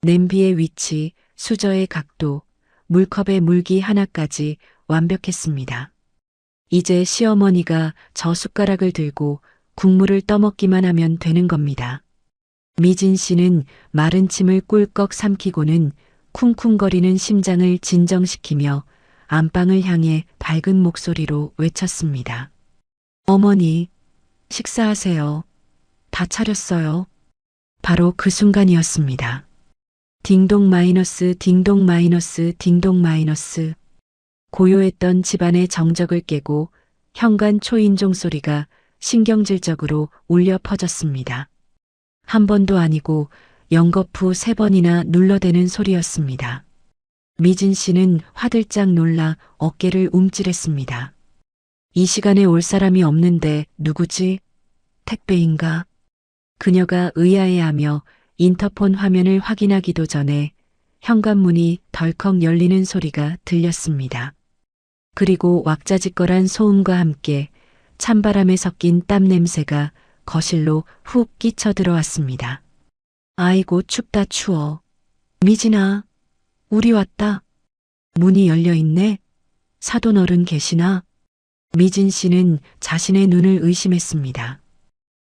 냄비의 위치, 수저의 각도, 물컵의 물기 하나까지 완벽했습니다. 이제 시어머니가 저 숟가락을 들고 국물을 떠먹기만 하면 되는 겁니다. 미진 씨는 마른 침을 꿀꺽 삼키고는 쿵쿵거리는 심장을 진정시키며 안방을 향해 밝은 목소리로 외쳤습니다. 어머니, 식사하세요. 다 차렸어요. 바로 그 순간이었습니다. 딩동 마이너스 딩동 마이너스 딩동 마이너스. 고요했던 집안의 정적을 깨고 현관 초인종 소리가 신경질적으로 울려 퍼졌습니다. 한 번도 아니고 연거푸 3번이나 눌러대는 소리였습니다. 미진 씨는 화들짝 놀라 어깨를 움찔했습니다. 이 시간에 올 사람이 없는데 누구지? 택배인가? 그녀가 의아해하며 인터폰 화면을 확인하기도 전에 현관문이 덜컥 열리는 소리가 들렸습니다. 그리고 왁자지껄한 소음과 함께 찬바람에 섞인 땀 냄새가 거실로 훅 끼쳐 들어왔습니다. 아이고 춥다 추워. 미진아, 우리 왔다. 문이 열려 있네. 사돈 어른 계시나? 미진 씨는 자신의 눈을 의심했습니다.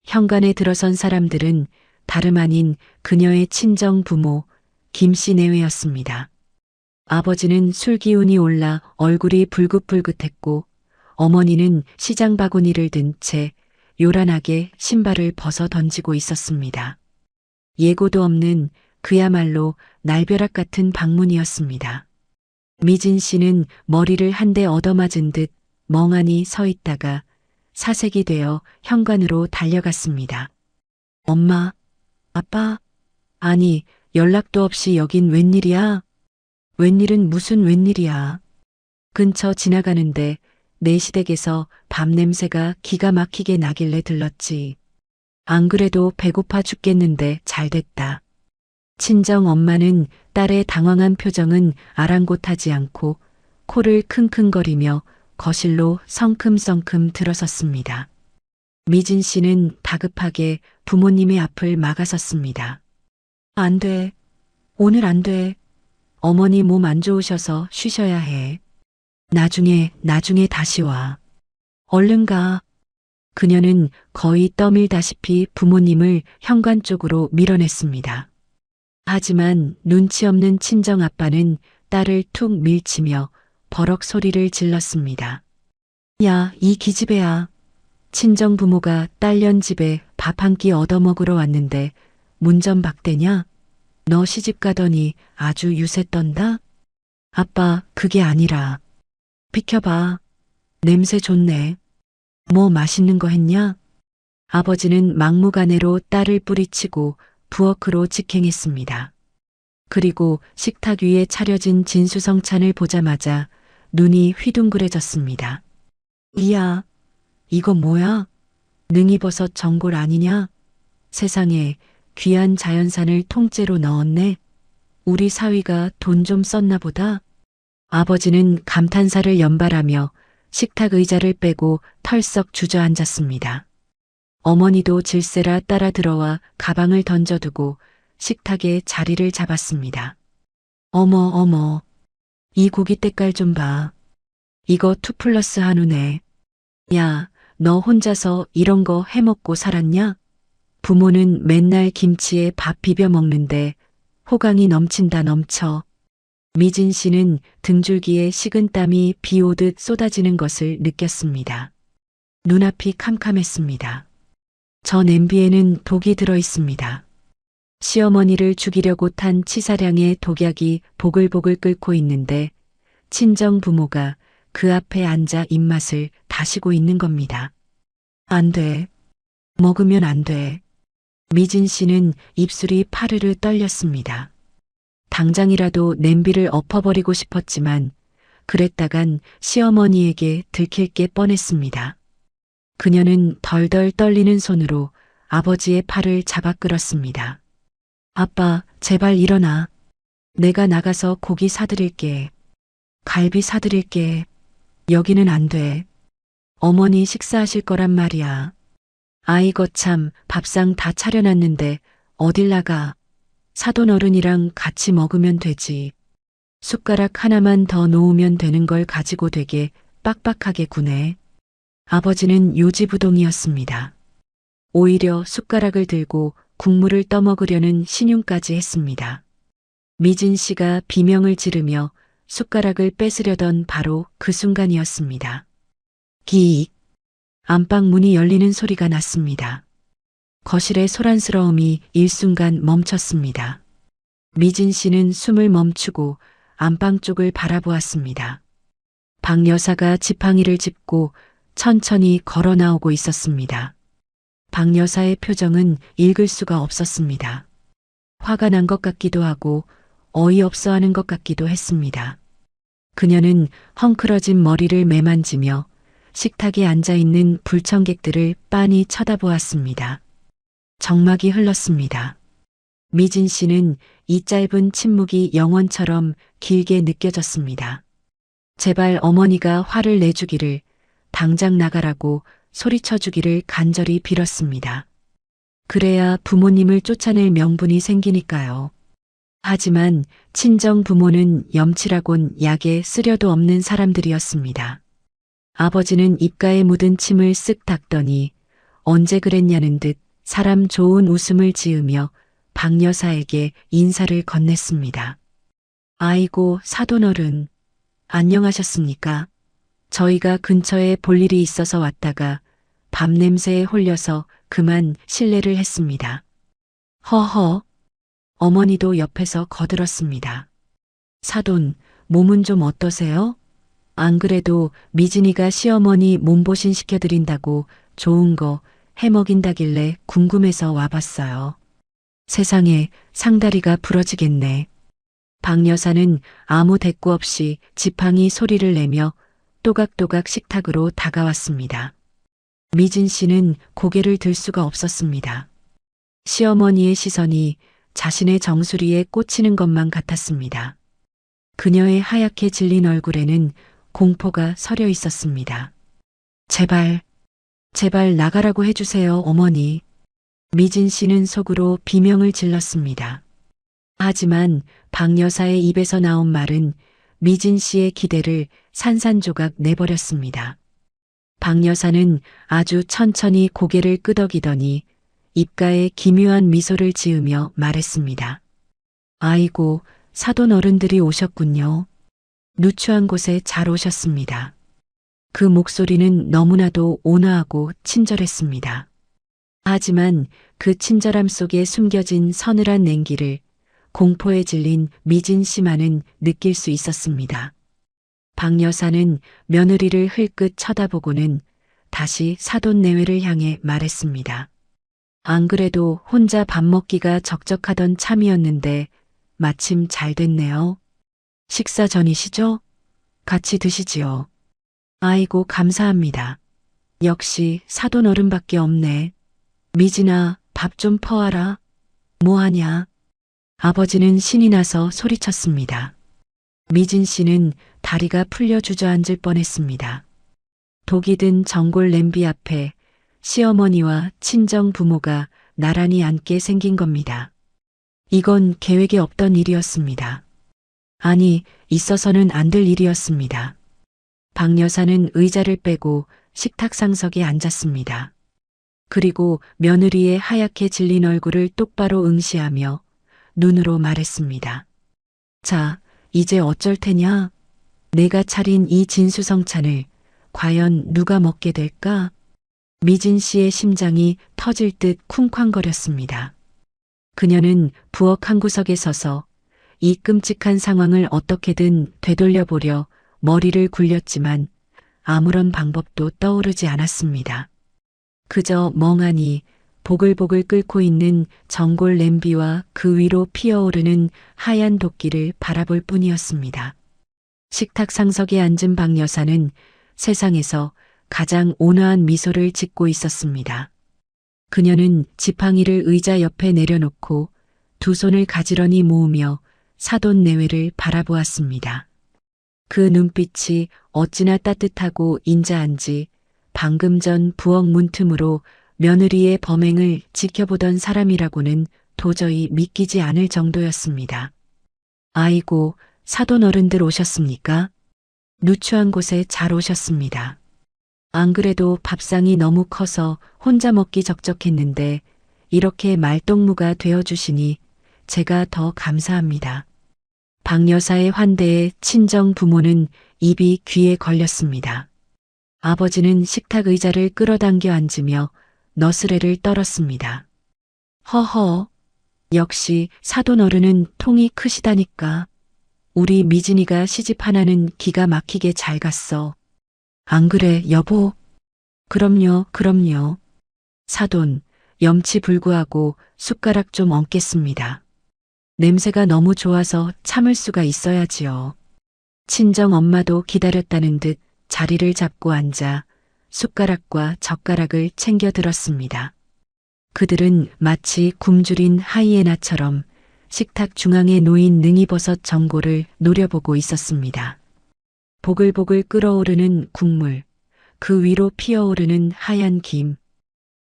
현관에 들어선 사람들은 다름 아닌 그녀의 친정 부모 김씨 내외였습니다. 아버지는 술 기운이 올라 얼굴이 불긋불긋했고 어머니는 시장 바구니를 든 채 요란하게 신발을 벗어 던지고 있었습니다. 예고도 없는 그야말로 날벼락 같은 방문이었습니다. 미진 씨는 머리를 한 대 얻어맞은 듯 멍하니 서 있다가 사색이 되어 현관으로 달려갔습니다. 엄마, 아빠, 아니 연락도 없이 여긴 웬일이야? 웬일은 무슨 웬일이야? 근처 지나가는데 내 시댁에서 밥 냄새가 기가 막히게 나길래 들렀지. 안 그래도 배고파 죽겠는데 잘 됐다. 친정 엄마는 딸의 당황한 표정은 아랑곳하지 않고 코를 킁킁거리며 거실로 성큼성큼 들어섰습니다. 미진 씨는 다급하게 부모님의 앞을 막아섰습니다. 안 돼. 오늘 안 돼. 어머니 몸 안 좋으셔서 쉬셔야 해. 나중에 다시 와. 얼른 가. 그녀는 거의 떠밀다시피 부모님을 현관 쪽으로 밀어냈습니다. 하지만 눈치 없는 친정 아빠는 딸을 툭 밀치며 버럭 소리를 질렀습니다. 야, 이 기집애야. 친정 부모가 딸년 집에 밥 한 끼 얻어먹으러 왔는데 문 좀 박대냐? 너 시집 가더니 아주 유세 떤다? 아빠, 그게 아니라. 비켜봐. 냄새 좋네. 뭐 맛있는 거 했냐? 아버지는 막무가내로 딸을 뿌리치고 부엌으로 직행했습니다. 그리고 식탁 위에 차려진 진수성찬을 보자마자 눈이 휘둥그레졌습니다. 이야, 이거 뭐야? 능이버섯 전골 아니냐? 세상에 귀한 자연산을 통째로 넣었네. 우리 사위가 돈 좀 썼나 보다. 아버지는 감탄사를 연발하며 식탁 의자를 빼고 털썩 주저앉았습니다. 어머니도 질세라 따라 들어와 가방을 던져두고 식탁에 자리를 잡았습니다. 어머, 이 고기 때깔 좀 봐. 이거 2+1 한우네. 야, 너 혼자서 이런 거 해먹고 살았냐? 부모는 맨날 김치에 밥 비벼 먹는데 호강이 넘친다 넘쳐. 미진 씨는 등줄기에 식은땀이 비 오듯 쏟아지는 것을 느꼈습니다. 눈앞이 캄캄했습니다. 저 냄비에는 독이 들어 있습니다. 시어머니를 죽이려고 탄 치사량의 독약이 보글보글 끓고 있는데 친정 부모가 그 앞에 앉아 입맛을 다시고 있는 겁니다. 안 돼. 먹으면 안 돼. 미진 씨는 입술이 파르르 떨렸습니다. 당장이라도 냄비를 엎어버리고 싶었지만 그랬다간 시어머니에게 들킬 게 뻔했습니다. 그녀는 덜덜 떨리는 손으로 아버지의 팔을 잡아 끌었습니다. 아빠, 제발 일어나. 내가 나가서 고기 사드릴게. 갈비 사드릴게. 여기는 안 돼. 어머니 식사하실 거란 말이야. 아이고 참, 밥상 다 차려놨는데 어딜 나가. 사돈 어른이랑 같이 먹으면 되지. 숟가락 하나만 더 놓으면 되는 걸 가지고 되게 빡빡하게 구네. 아버지는 요지부동이었습니다. 오히려 숟가락을 들고 국물을 떠먹으려는 신용까지 했습니다. 미진 씨가 비명을 지르며 숟가락을 뺏으려던 바로 그 순간이었습니다. 기익. 안방 문이 열리는 소리가 났습니다. 거실의 소란스러움이 일순간 멈췄습니다. 미진 씨는 숨을 멈추고 안방 쪽을 바라보았습니다. 박 여사가 지팡이를 짚고 천천히 걸어 나오고 있었습니다. 박 여사의 표정은 읽을 수가 없었습니다. 화가 난 것 같기도 하고 어이없어 하는 것 같기도 했습니다. 그녀는 헝클어진 머리를 매만지며 식탁에 앉아있는 불청객들을 빤히 쳐다보았습니다. 정막이 흘렀습니다. 미진 씨는 이 짧은 침묵이 영원처럼 길게 느껴졌습니다. 제발 어머니가 화를 내주기를, 당장 나가라고 소리쳐주기를 간절히 빌었습니다. 그래야 부모님을 쫓아낼 명분이 생기니까요. 하지만 친정 부모는 염치라곤 약에 쓰려도 없는 사람들이었습니다. 아버지는 입가에 묻은 침을 쓱 닦더니 언제 그랬냐는 듯 사람 좋은 웃음을 지으며 박 여사에게 인사를 건넸습니다. 아이고, 사돈어른, 안녕하셨습니까? 저희가 근처에 볼 일이 있어서 왔다가 밤 냄새에 홀려서 그만 실례를 했습니다. 허허, 어머니도 옆에서 거들었습니다. 사돈, 몸은 좀 어떠세요? 안 그래도 미진이가 시어머니 몸보신 시켜드린다고 좋은 거 해먹인다길래 궁금해서 와봤어요. 세상에, 상다리가 부러지겠네. 박 여사는 아무 대꾸 없이 지팡이 소리를 내며 또각또각 식탁으로 다가왔습니다. 미진 씨는 고개를 들 수가 없었습니다. 시어머니의 시선이 자신의 정수리에 꽂히는 것만 같았습니다. 그녀의 하얗게 질린 얼굴에는 공포가 서려 있었습니다. 제발, 제발 나가라고 해주세요, 어머니. 미진 씨는 속으로 비명을 질렀습니다. 하지만 박 여사의 입에서 나온 말은 미진 씨의 기대를 산산조각 내버렸습니다. 박 여사는 아주 천천히 고개를 끄덕이더니 입가에 기묘한 미소를 지으며 말했습니다. 아이고, 사돈 어른들이 오셨군요. 누추한 곳에 잘 오셨습니다. 그 목소리는 너무나도 온화하고 친절했습니다. 하지만 그 친절함 속에 숨겨진 서늘한 냉기를 공포에 질린 미진 씨만은 느낄 수 있었습니다. 박 여사는 며느리를 흘끗 쳐다보고는 다시 사돈 내외를 향해 말했습니다. 안 그래도 혼자 밥 먹기가 적적하던 참이었는데 마침 잘 됐네요. 식사 전이시죠? 같이 드시지요. 아이고, 감사합니다. 역시 사돈 어른밖에 없네. 미진아, 밥 좀 퍼와라. 뭐하냐? 아버지는 신이 나서 소리쳤습니다. 미진 씨는 다리가 풀려 주저앉을 뻔했습니다. 독이 든 전골 냄비 앞에 시어머니와 친정 부모가 나란히 앉게 생긴 겁니다. 이건 계획에 없던 일이었습니다. 아니, 있어서는 안 될 일이었습니다. 박 여사는 의자를 빼고 식탁 상석에 앉았습니다. 그리고 며느리의 하얗게 질린 얼굴을 똑바로 응시하며 눈으로 말했습니다. 자, 이제 어쩔 테냐? 내가 차린 이 진수성찬을 과연 누가 먹게 될까? 미진 씨의 심장이 터질 듯 쿵쾅거렸습니다. 그녀는 부엌 한 구석에 서서 이 끔찍한 상황을 어떻게든 되돌려보려 머리를 굴렸지만 아무런 방법도 떠오르지 않았습니다. 그저 멍하니 보글보글 끓고 있는 전골 냄비와 그 위로 피어오르는 하얀 도끼를 바라볼 뿐이었습니다. 식탁 상석에 앉은 박 여사는 세상에서 가장 온화한 미소를 짓고 있었습니다. 그녀는 지팡이를 의자 옆에 내려놓고 두 손을 가지런히 모으며 사돈 내외를 바라보았습니다. 그 눈빛이 어찌나 따뜻하고 인자한지 방금 전 부엌 문틈으로 며느리의 범행을 지켜보던 사람이라고는 도저히 믿기지 않을 정도였습니다. 아이고, 사돈 어른들 오셨습니까? 누추한 곳에 잘 오셨습니다. 안 그래도 밥상이 너무 커서 혼자 먹기 적적했는데 이렇게 말동무가 되어주시니 제가 더 감사합니다. 박 여사의 환대에 친정 부모는 입이 귀에 걸렸습니다. 아버지는 식탁 의자를 끌어당겨 앉으며 너스레를 떨었습니다. 허허, 역시 사돈 어른은 통이 크시다니까. 우리 미진이가 시집 하나는 기가 막히게 잘 갔어. 안 그래, 여보? 그럼요, 그럼요. 사돈, 염치 불구하고 숟가락 좀 얹겠습니다. 냄새가 너무 좋아서 참을 수가 있어야지요. 친정 엄마도 기다렸다는 듯 자리를 잡고 앉아 숟가락과 젓가락을 챙겨 들었습니다. 그들은 마치 굶주린 하이에나처럼 식탁 중앙에 놓인 능이버섯 전골을 노려보고 있었습니다. 보글보글 끓어오르는 국물, 그 위로 피어오르는 하얀 김,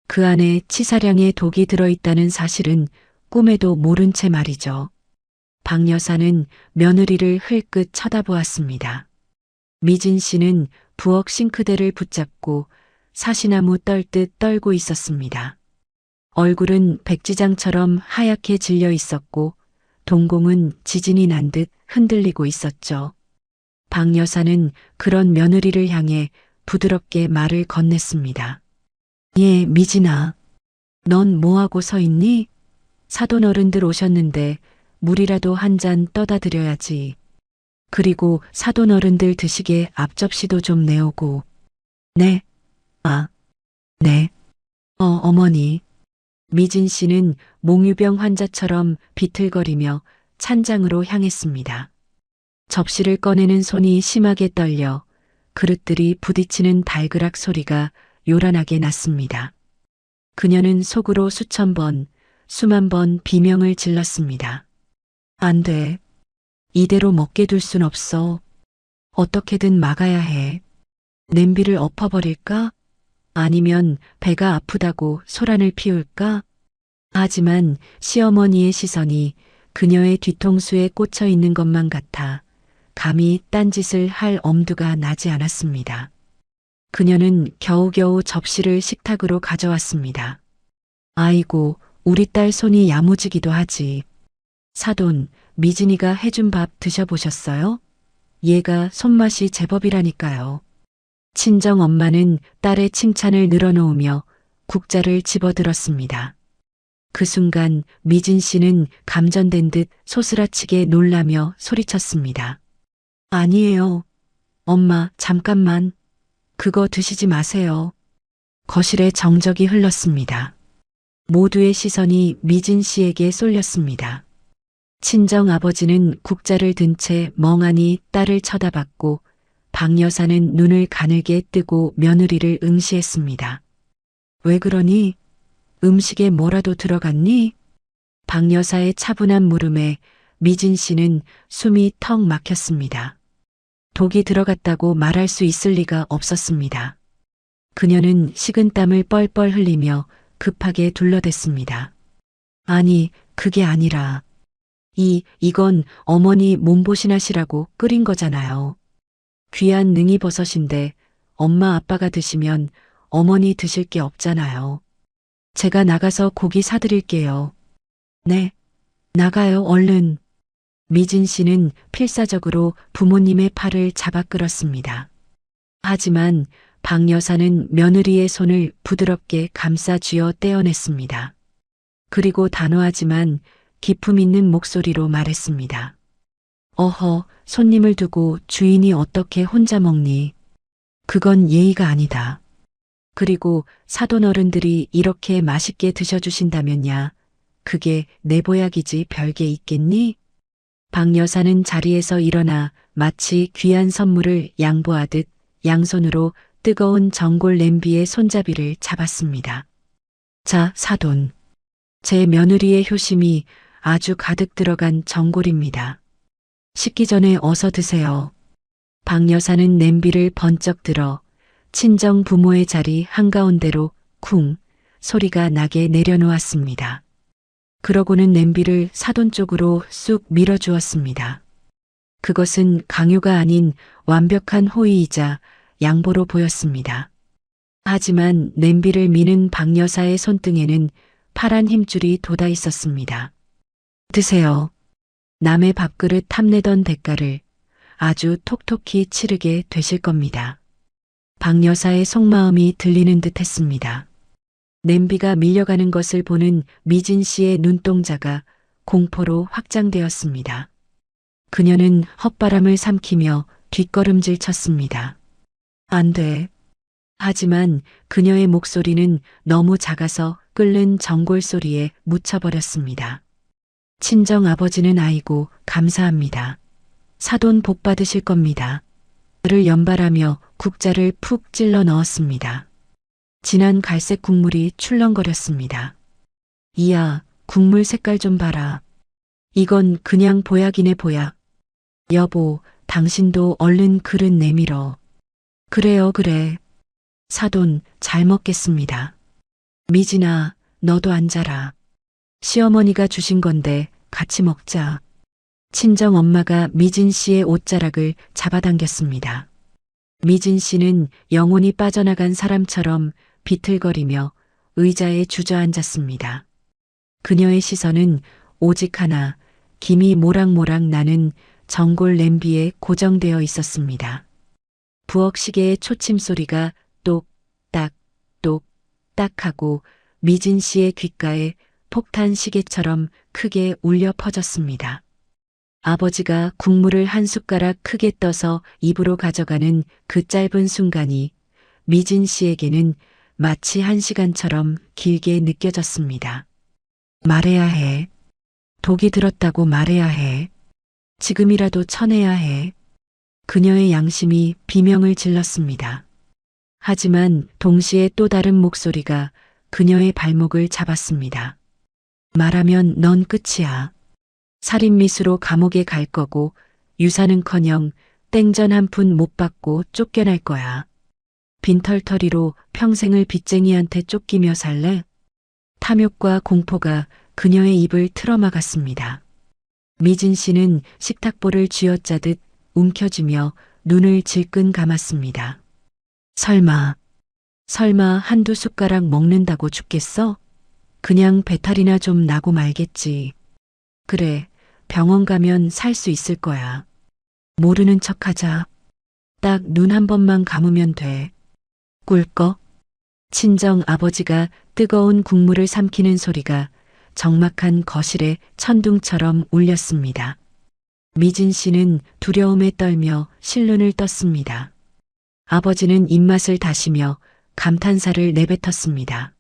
그 안에 치사량의 독이 들어있다는 사실은 꿈에도 모른 채 말이죠. 박 여사는 며느리를 흘끗 쳐다보았습니다. 미진 씨는 부엌 싱크대를 붙잡고 사시나무 떨듯 떨고 있었습니다. 얼굴은 백지장처럼 하얗게 질려 있었고 동공은 지진이 난 듯 흔들리고 있었죠. 박 여사는 그런 며느리를 향해 부드럽게 말을 건넸습니다. 예, 미진아. 넌 뭐하고 서 있니? 사돈 어른들 오셨는데 물이라도 한 잔 떠다 드려야지. 그리고 사돈 어른들 드시게 앞접시도 좀 내오고. 네. 아. 네. 어머니. 미진 씨는 몽유병 환자처럼 비틀거리며 찬장으로 향했습니다. 접시를 꺼내는 손이 심하게 떨려 그릇들이 부딪히는 달그락 소리가 요란하게 났습니다. 그녀는 속으로 수천 번, 수만 번 비명을 질렀습니다. 안 돼. 이대로 먹게 둘 순 없어. 어떻게든 막아야 해. 냄비를 엎어버릴까? 아니면 배가 아프다고 소란을 피울까? 하지만 시어머니의 시선이 그녀의 뒤통수에 꽂혀 있는 것만 같아 감히 딴짓을 할 엄두가 나지 않았습니다. 그녀는 겨우겨우 접시를 식탁으로 가져왔습니다. 아이고, 우리 딸 손이 야무지기도 하지. 사돈, 미진이가 해준 밥 드셔보셨어요? 얘가 손맛이 제법이라니까요. 친정 엄마는 딸의 칭찬을 늘어놓으며 국자를 집어들었습니다. 그 순간 미진 씨는 감전된 듯 소스라치게 놀라며 소리쳤습니다. 아니에요. 엄마, 잠깐만. 그거 드시지 마세요. 거실에 정적이 흘렀습니다. 모두의 시선이 미진 씨에게 쏠렸습니다. 친정 아버지는 국자를 든 채 멍하니 딸을 쳐다봤고 박 여사는 눈을 가늘게 뜨고 며느리를 응시했습니다. 왜 그러니? 음식에 뭐라도 들어갔니? 박 여사의 차분한 물음에 미진 씨는 숨이 턱 막혔습니다. 독이 들어갔다고 말할 수 있을 리가 없었습니다. 그녀는 식은땀을 뻘뻘 흘리며 급하게 둘러댔습니다. 아니, 그게 아니라 이건 어머니 몸보신하시라고 끓인 거잖아요. 귀한 능이버섯인데 엄마 아빠가 드시면 어머니 드실 게 없잖아요. 제가 나가서 고기 사드릴게요. 네, 나가요, 얼른. 미진 씨는 필사적으로 부모님의 팔을 잡아 끌었습니다. 하지만 박 여사는 며느리의 손을 부드럽게 감싸 쥐어 떼어냈습니다. 그리고 단호하지만 기품 있는 목소리로 말했습니다. 어허, 손님을 두고 주인이 어떻게 혼자 먹니? 그건 예의가 아니다. 그리고 사돈 어른들이 이렇게 맛있게 드셔주신다면야 그게 내 보약이지 별게 있겠니? 박 여사는 자리에서 일어나 마치 귀한 선물을 양보하듯 양손으로 뜨거운 전골 냄비의 손잡이를 잡았습니다. 자, 사돈. 제 며느리의 효심이 아주 가득 들어간 전골입니다. 식기 전에 어서 드세요. 박 여사는 냄비를 번쩍 들어 친정 부모의 자리 한가운데로 쿵 소리가 나게 내려놓았습니다. 그러고는 냄비를 사돈 쪽으로 쑥 밀어주었습니다. 그것은 강요가 아닌 완벽한 호의이자 양보로 보였습니다. 하지만 냄비를 미는 박 여사의 손등에는 파란 힘줄이 돋아 있었습니다. 드세요. 남의 밥그릇 탐내던 대가를 아주 톡톡히 치르게 되실 겁니다. 박 여사의 속마음이 들리는 듯 했습니다. 냄비가 밀려가는 것을 보는 미진 씨의 눈동자가 공포로 확장되었습니다. 그녀는 헛바람을 삼키며 뒷걸음질 쳤습니다. 안 돼. 하지만 그녀의 목소리는 너무 작아서 끓는 전골 소리에 묻혀버렸습니다. 친정 아버지는 아이고 감사합니다. 사돈 복 받으실 겁니다. 를 연발하며 국자를 푹 찔러 넣었습니다. 진한 갈색 국물이 출렁거렸습니다. 이야, 국물 색깔 좀 봐라. 이건 그냥 보약이네 보약. 여보, 당신도 얼른 그릇 내밀어. 그래요, 그래. 사돈, 잘 먹겠습니다. 미진아, 너도 앉아라. 시어머니가 주신 건데 같이 먹자. 친정 엄마가 미진 씨의 옷자락을 잡아당겼습니다. 미진 씨는 영혼이 빠져나간 사람처럼 비틀거리며 의자에 주저앉았습니다. 그녀의 시선은 오직 하나, 김이 모락모락 나는 전골 냄비에 고정되어 있었습니다. 부엌 시계의 초침 소리가 똑딱 똑딱 하고 미진 씨의 귓가에 폭탄 시계처럼 크게 울려 퍼졌습니다. 아버지가 국물을 한 숟가락 크게 떠서 입으로 가져가는 그 짧은 순간이 미진 씨에게는 마치 한 시간처럼 길게 느껴졌습니다. 말해야 해. 독이 들었다고 말해야 해. 지금이라도 쳐내야 해. 그녀의 양심이 비명을 질렀습니다. 하지만 동시에 또 다른 목소리가 그녀의 발목을 잡았습니다. 말하면 넌 끝이야. 살인미수로 감옥에 갈 거고 유사는커녕 땡전 한 푼 못 받고 쫓겨날 거야. 빈털터리로 평생을 빚쟁이한테 쫓기며 살래? 탐욕과 공포가 그녀의 입을 틀어막았습니다. 미진 씨는 식탁볼을 쥐어짜듯 움켜쥐며 눈을 질끈 감았습니다. 설마 한두 숟가락 먹는다고 죽겠어? 그냥 배탈이나 좀 나고 말겠지. 그래, 병원 가면 살 수 있을 거야. 모르는 척하자. 딱 눈 한 번만 감으면 돼. 꿀꺽. 친정 아버지가 뜨거운 국물을 삼키는 소리가 적막한 거실에 천둥처럼 울렸습니다. 미진 씨는 두려움에 떨며 실눈을 떴습니다. 아버지는 입맛을 다시며 감탄사를 내뱉었습니다.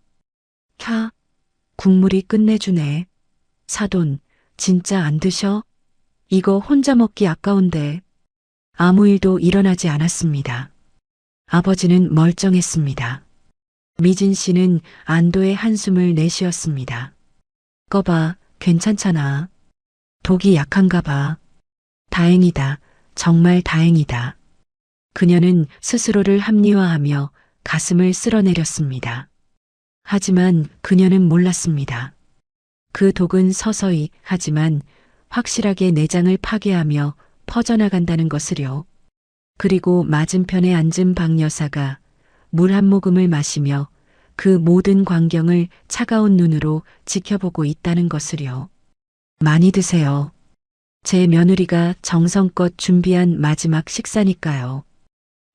캬, 국물이 끝내주네. 사돈, 진짜 안 드셔? 이거 혼자 먹기 아까운데. 아무 일도 일어나지 않았습니다. 아버지는 멀쩡했습니다. 미진 씨는 안도의 한숨을 내쉬었습니다. 꺼봐, 괜찮잖아. 독이 약한가 봐. 다행이다. 정말 다행이다. 그녀는 스스로를 합리화하며 가슴을 쓸어내렸습니다. 하지만 그녀는 몰랐습니다. 그 독은 서서히 하지만 확실하게 내장을 파괴하며 퍼져나간다는 것을요. 그리고 맞은편에 앉은 박 여사가 물 한 모금을 마시며 그 모든 광경을 차가운 눈으로 지켜보고 있다는 것을요. 많이 드세요. 제 며느리가 정성껏 준비한 마지막 식사니까요.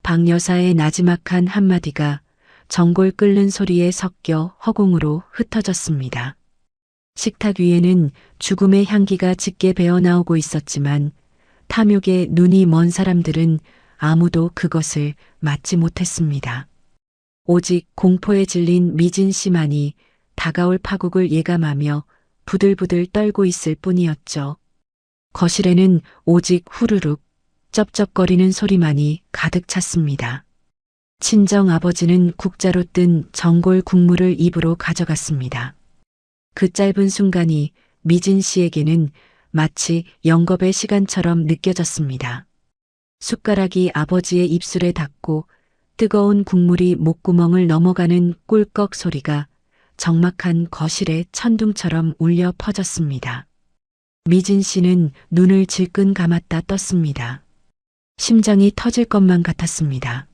박 여사의 나지막한 한마디가 전골 끓는 소리에 섞여 허공으로 흩어졌습니다. 식탁 위에는 죽음의 향기가 짙게 배어나오고 있었지만 탐욕에 눈이 먼 사람들은 아무도 그것을 맡지 못했습니다. 오직 공포에 질린 미진 씨만이 다가올 파국을 예감하며 부들부들 떨고 있을 뿐이었죠. 거실에는 오직 후루룩 쩝쩝거리는 소리만이 가득 찼습니다. 친정 아버지는 국자로 뜬 전골 국물을 입으로 가져갔습니다. 그 짧은 순간이 미진 씨에게는 마치 영겁의 시간처럼 느껴졌습니다. 숟가락이 아버지의 입술에 닿고 뜨거운 국물이 목구멍을 넘어가는 꿀꺽 소리가 적막한 거실에 천둥처럼 울려 퍼졌습니다. 미진 씨는 눈을 질끈 감았다 떴습니다. 심장이 터질 것만 같았습니다.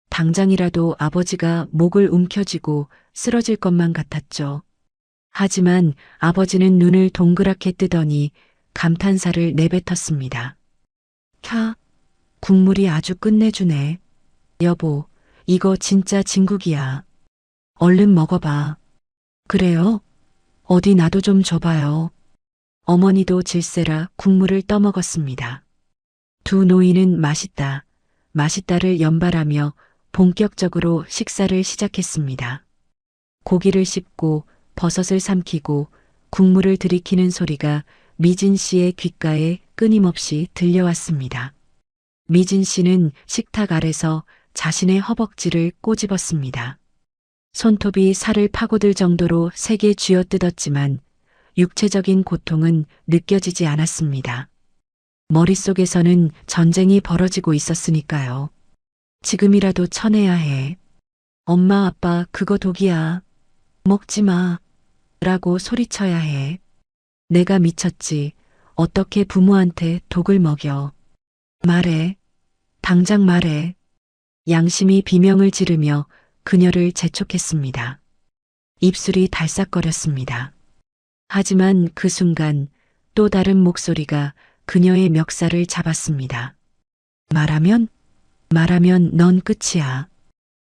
당장이라도 아버지가 목을 움켜쥐고 쓰러질 것만 같았죠. 하지만 아버지는 눈을 동그랗게 뜨더니 감탄사를 내뱉었습니다. 캬, 국물이 아주 끝내주네. 여보, 이거 진짜 진국이야. 얼른 먹어봐. 그래요? 어디 나도 좀 줘봐요. 어머니도 질세라 국물을 떠먹었습니다. 두 노인은 맛있다, 맛있다를 연발하며 본격적으로 식사를 시작했습니다. 고기를 씹고 버섯을 삼키고 국물을 들이키는 소리가 미진 씨의 귓가에 끊임없이 들려왔습니다. 미진 씨는 식탁 아래서 자신의 허벅지를 꼬집었습니다. 손톱이 살을 파고들 정도로 세게 쥐어뜯었지만 육체적인 고통은 느껴지지 않았습니다. 머릿속에서는 전쟁이 벌어지고 있었으니까요. 지금이라도 쳐내야 해. 엄마, 아빠, 그거 독이야. 먹지 마. 라고 소리쳐야 해. 내가 미쳤지. 어떻게 부모한테 독을 먹여. 말해. 당장 말해. 양심이 비명을 지르며 그녀를 재촉했습니다. 입술이 달싹거렸습니다. 하지만 그 순간 또 다른 목소리가 그녀의 멱살을 잡았습니다. 말하면 넌 끝이야.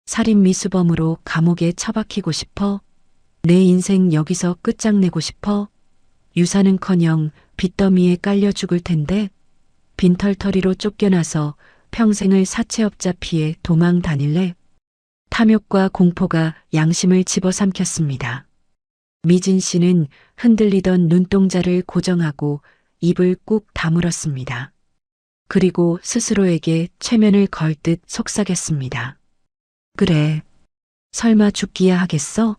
살인 미수범으로 감옥에 처박히고 싶어? 내 인생 여기서 끝장내고 싶어? 유산은커녕 빚더미에 깔려 죽을 텐데 빈털터리로 쫓겨나서 평생을 사채업자 피해 도망 다닐래? 탐욕과 공포가 양심을 집어삼켰습니다. 미진 씨는 흔들리던 눈동자를 고정하고 입을 꾹 다물었습니다. 그리고 스스로에게 최면을 걸 듯 속삭였습니다. 그래. 설마 죽기야 하겠어?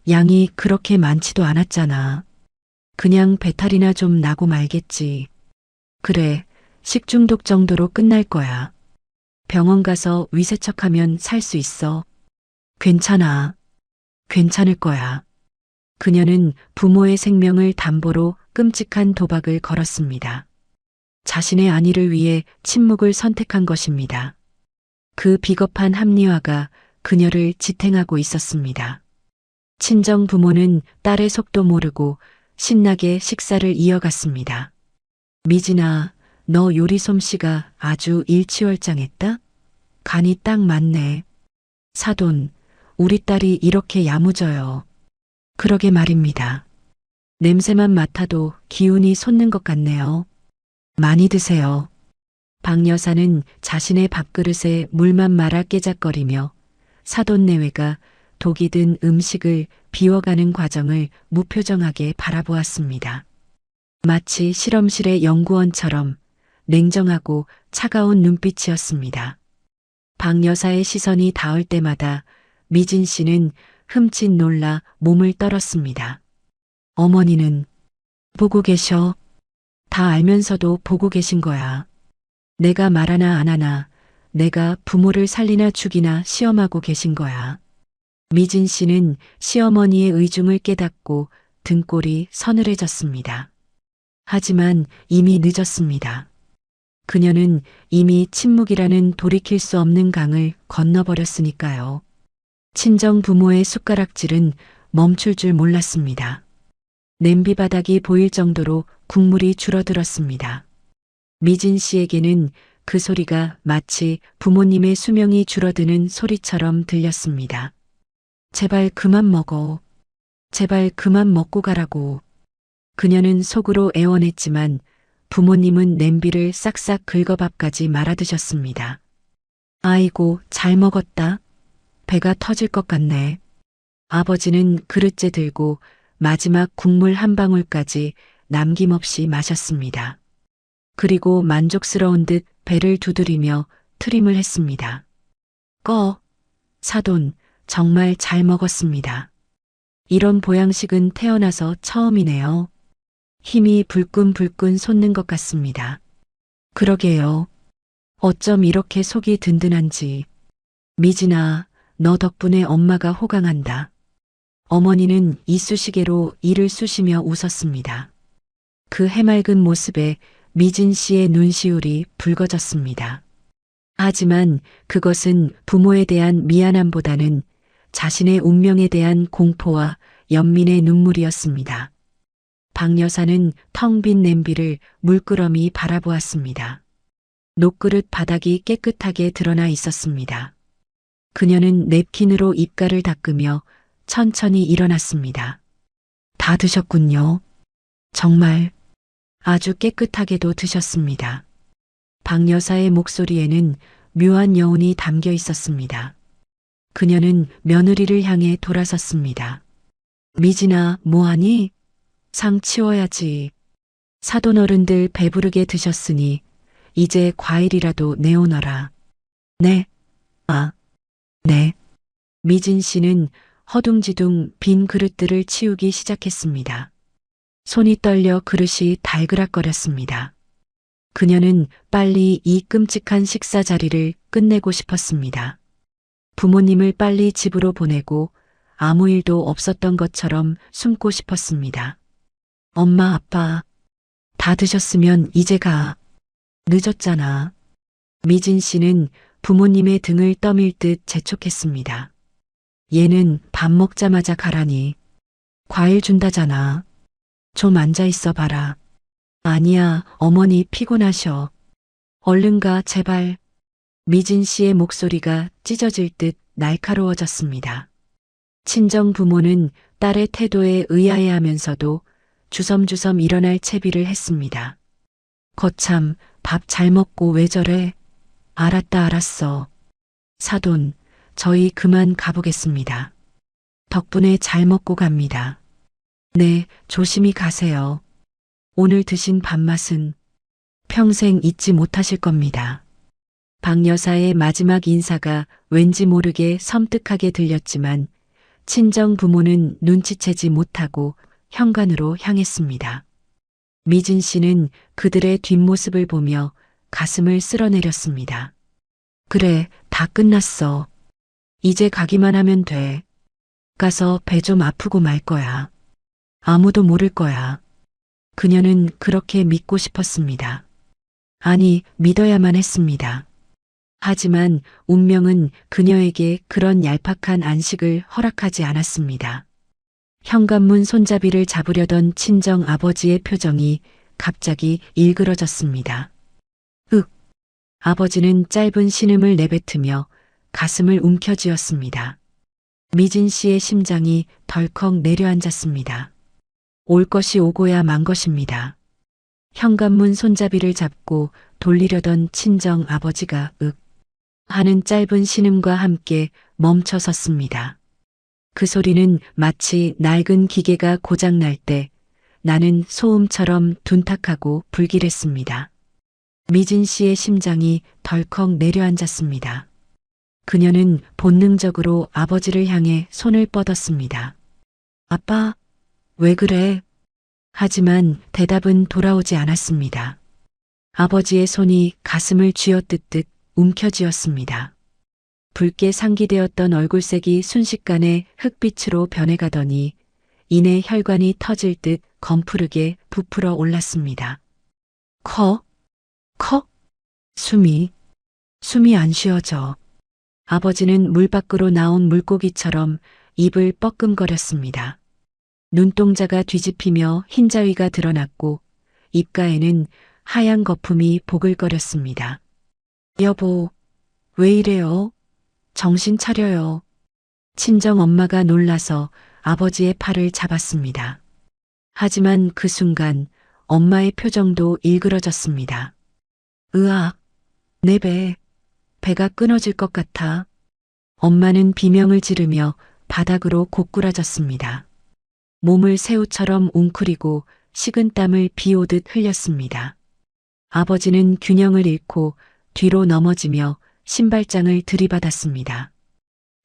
양이 그렇게 많지도 않았잖아. 그냥 배탈이나 좀 나고 말겠지. 그래. 식중독 정도로 끝날 거야. 병원 가서 위세척하면 살 수 있어. 괜찮아. 괜찮을 거야. 그녀는 부모의 생명을 담보로 끔찍한 도박을 걸었습니다. 자신의 안위를 위해 침묵을 선택한 것입니다. 그 비겁한 합리화가 그녀를 지탱하고 있었습니다. 친정 부모는 딸의 속도 모르고 신나게 식사를 이어갔습니다. 미진아, 너 요리 솜씨가 아주 일취월장했다? 간이 딱 맞네. 사돈, 우리 딸이 이렇게 야무져요. 그러게 말입니다. 냄새만 맡아도 기운이 솟는 것 같네요. 많이 드세요. 박 여사는 자신의 밥그릇에 물만 말아 깨작거리며 사돈 내외가 독이 든 음식을 비워가는 과정을 무표정하게 바라보았습니다. 마치 실험실의 연구원처럼 냉정하고 차가운 눈빛이었습니다. 박 여사의 시선이 닿을 때마다 미진 씨는 흠칫 놀라 몸을 떨었습니다. 어머니는 보고 계셔. 다 알면서도 보고 계신 거야. 내가 말하나 안 하나, 내가 부모를 살리나 죽이나 시험하고 계신 거야. 미진 씨는 시어머니의 의중을 깨닫고 등골이 서늘해졌습니다. 하지만 이미 늦었습니다. 그녀는 이미 침묵이라는 돌이킬 수 없는 강을 건너버렸으니까요. 친정 부모의 숟가락질은 멈출 줄 몰랐습니다. 냄비 바닥이 보일 정도로 국물이 줄어들었습니다. 미진 씨에게는 그 소리가 마치 부모님의 수명이 줄어드는 소리처럼 들렸습니다. 제발 그만 먹어. 제발 그만 먹고 가라고. 그녀는 속으로 애원했지만 부모님은 냄비를 싹싹 긁어 밥까지 말아드셨습니다. 아이고, 잘 먹었다. 배가 터질 것 같네. 아버지는 그릇째 들고 마지막 국물 한 방울까지 남김없이 마셨습니다. 그리고 만족스러운 듯 배를 두드리며 트림을 했습니다. 꺼. 사돈, 정말 잘 먹었습니다. 이런 보양식은 태어나서 처음이네요. 힘이 불끈불끈 솟는 것 같습니다. 그러게요. 어쩜 이렇게 속이 든든한지. 미진아, 너 덕분에 엄마가 호강한다. 어머니는 이쑤시개로 이를 쑤시며 웃었습니다. 그 해맑은 모습에 미진 씨의 눈시울이 붉어졌습니다. 하지만 그것은 부모에 대한 미안함보다는 자신의 운명에 대한 공포와 연민의 눈물이었습니다. 박 여사는 텅 빈 냄비를 물끄러미 바라보았습니다. 녹그릇 바닥이 깨끗하게 드러나 있었습니다. 그녀는 냅킨으로 입가를 닦으며 천천히 일어났습니다. 다 드셨군요. 정말 아주 깨끗하게도 드셨습니다. 박 여사의 목소리에는 묘한 여운이 담겨 있었습니다. 그녀는 며느리를 향해 돌아섰습니다. 미진아, 뭐하니? 상 치워야지. 사돈 어른들 배부르게 드셨으니 이제 과일이라도 내오너라. 네. 아, 네. 미진 씨는 허둥지둥 빈 그릇들을 치우기 시작했습니다. 손이 떨려 그릇이 달그락거렸습니다. 그녀는 빨리 이 끔찍한 식사 자리를 끝내고 싶었습니다. 부모님을 빨리 집으로 보내고 아무 일도 없었던 것처럼 숨고 싶었습니다. 엄마, 아빠, 다 드셨으면 이제 가. 늦었잖아. 미진 씨는 부모님의 등을 떠밀 듯 재촉했습니다. 얘는 밥 먹자마자 가라니. 과일 준다잖아. 좀 앉아 있어 봐라. 아니야, 어머니 피곤하셔. 얼른 가, 제발. 미진 씨의 목소리가 찢어질 듯 날카로워졌습니다. 친정 부모는 딸의 태도에 의아해하면서도 주섬주섬 일어날 채비를 했습니다. 거참, 밥 잘 먹고 왜 저래? 알았다, 알았어. 사돈, 저희 그만 가보겠습니다. 덕분에 잘 먹고 갑니다. 네, 조심히 가세요. 오늘 드신 밥맛은 평생 잊지 못하실 겁니다. 박 여사의 마지막 인사가 왠지 모르게 섬뜩하게 들렸지만 친정 부모는 눈치채지 못하고 현관으로 향했습니다. 미진 씨는 그들의 뒷모습을 보며 가슴을 쓸어내렸습니다. 그래, 다 끝났어. 이제 가기만 하면 돼. 가서 배 좀 아프고 말 거야. 아무도 모를 거야. 그녀는 그렇게 믿고 싶었습니다. 아니, 믿어야만 했습니다. 하지만 운명은 그녀에게 그런 얄팍한 안식을 허락하지 않았습니다. 현관문 손잡이를 잡으려던 친정 아버지의 표정이 갑자기 일그러졌습니다. 윽! 아버지는 짧은 신음을 내뱉으며 가슴을 움켜쥐었습니다. 미진 씨의 심장이 덜컥 내려앉았습니다. 올 것이 오고야 만 것입니다. 현관문 손잡이를 잡고 돌리려던 친정 아버지가 윽! 하는 짧은 신음과 함께 멈춰 섰습니다. 그 소리는 마치 낡은 기계가 고장날 때 나는 소음처럼 둔탁하고 불길했습니다. 미진 씨의 심장이 덜컥 내려앉았습니다. 그녀는 본능적으로 아버지를 향해 손을 뻗었습니다. 아빠, 왜 그래? 하지만 대답은 돌아오지 않았습니다. 아버지의 손이 가슴을 쥐어뜯듯 움켜쥐었습니다. 붉게 상기되었던 얼굴색이 순식간에 흑빛으로 변해가더니 이내 혈관이 터질 듯 검푸르게 부풀어 올랐습니다. 숨이 안 쉬어져. 아버지는 물 밖으로 나온 물고기처럼 입을 뻐끔거렸습니다. 눈동자가 뒤집히며 흰자위가 드러났고 입가에는 하얀 거품이 보글거렸습니다. 여보, 왜 이래요? 정신 차려요. 친정 엄마가 놀라서 아버지의 팔을 잡았습니다. 하지만 그 순간 엄마의 표정도 일그러졌습니다. 으악, 내 배가 끊어질 것 같아. 엄마는 비명을 지르며 바닥으로 고꾸라졌습니다. 몸을 새우처럼 웅크리고 식은땀을 비오듯 흘렸습니다. 아버지는 균형을 잃고 뒤로 넘어지며 신발장을 들이받았습니다.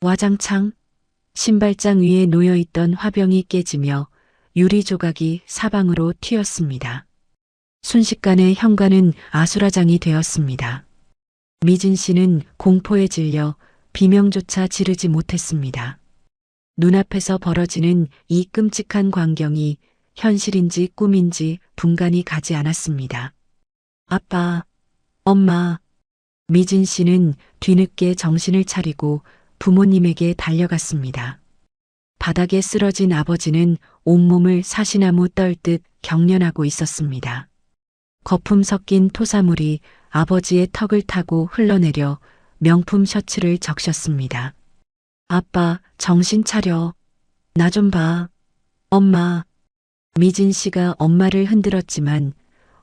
와장창 신발장 위에 놓여있던 화병이 깨지며 유리 조각이 사방으로 튀었습니다. 순식간에 현관은 아수라장이 되었습니다. 미진 씨는 공포에 질려 비명조차 지르지 못했습니다. 눈앞에서 벌어지는 이 끔찍한 광경이 현실인지 꿈인지 분간이 가지 않았습니다. 아빠, 엄마. 미진 씨는 뒤늦게 정신을 차리고 부모님에게 달려갔습니다. 바닥에 쓰러진 아버지는 온몸을 사시나무 떨듯 경련하고 있었습니다. 거품 섞인 토사물이 아버지의 턱을 타고 흘러내려 명품 셔츠를 적셨습니다. 아빠, 정신 차려. 나 좀 봐. 엄마. 미진 씨가 엄마를 흔들었지만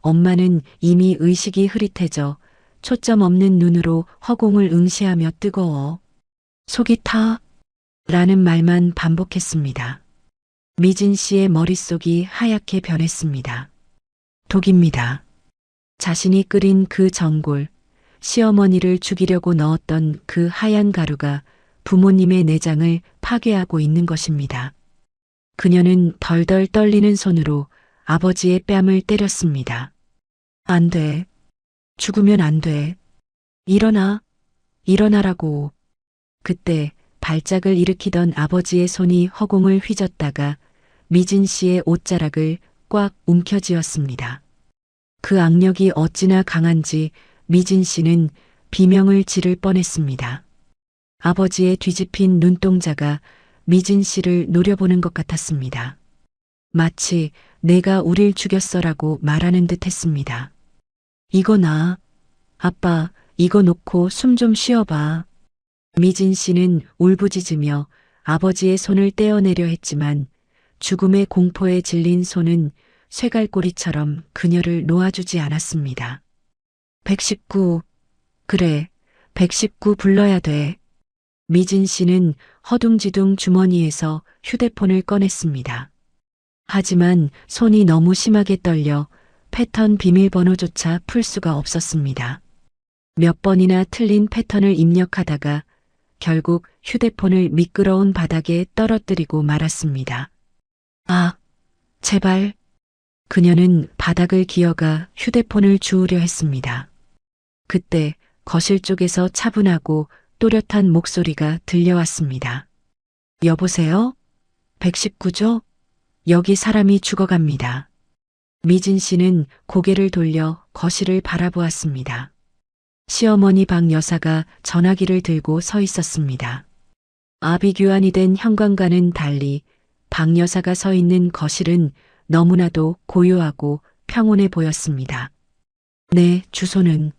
엄마는 이미 의식이 흐릿해져 초점 없는 눈으로 허공을 응시하며 뜨거워. 속이 타? 라는 말만 반복했습니다. 미진 씨의 머릿속이 하얗게 변했습니다. 독입니다. 자신이 끓인 그 전골, 시어머니를 죽이려고 넣었던 그 하얀 가루가 부모님의 내장을 파괴하고 있는 것입니다. 그녀는 덜덜 떨리는 손으로 아버지의 뺨을 때렸습니다. 안 돼. 죽으면 안 돼. 일어나. 일어나라고. 그때 발작을 일으키던 아버지의 손이 허공을 휘젓다가 미진 씨의 옷자락을 꽉 움켜쥐었습니다. 그 악력이 어찌나 강한지 미진 씨는 비명을 지를 뻔했습니다. 아버지의 뒤집힌 눈동자가 미진 씨를 노려보는 것 같았습니다. 마치 내가 우릴 죽였어라고 말하는 듯 했습니다. 이거 나. 아빠, 이거 놓고 숨 좀 쉬어봐. 미진 씨는 울부짖으며 아버지의 손을 떼어내려 했지만 죽음의 공포에 질린 손은 쇠갈고리처럼 그녀를 놓아주지 않았습니다. 119. 그래, 119 불러야 돼. 미진 씨는 허둥지둥 주머니에서 휴대폰을 꺼냈습니다. 하지만 손이 너무 심하게 떨려 패턴 비밀번호조차 풀 수가 없었습니다. 몇 번이나 틀린 패턴을 입력하다가 결국 휴대폰을 미끄러운 바닥에 떨어뜨리고 말았습니다. 아, 제발. 그녀는 바닥을 기어가 휴대폰을 주우려 했습니다. 그때 거실 쪽에서 차분하고 또렷한 목소리가 들려왔습니다. 여보세요? 119죠? 여기 사람이 죽어갑니다. 미진 씨는 고개를 돌려 거실을 바라보았습니다. 시어머니 박 여사가 전화기를 들고 서 있었습니다. 아비규환이 된 현관과는 달리 박 여사가 서 있는 거실은 너무나도 고요하고 평온해 보였습니다. 네, 주소는?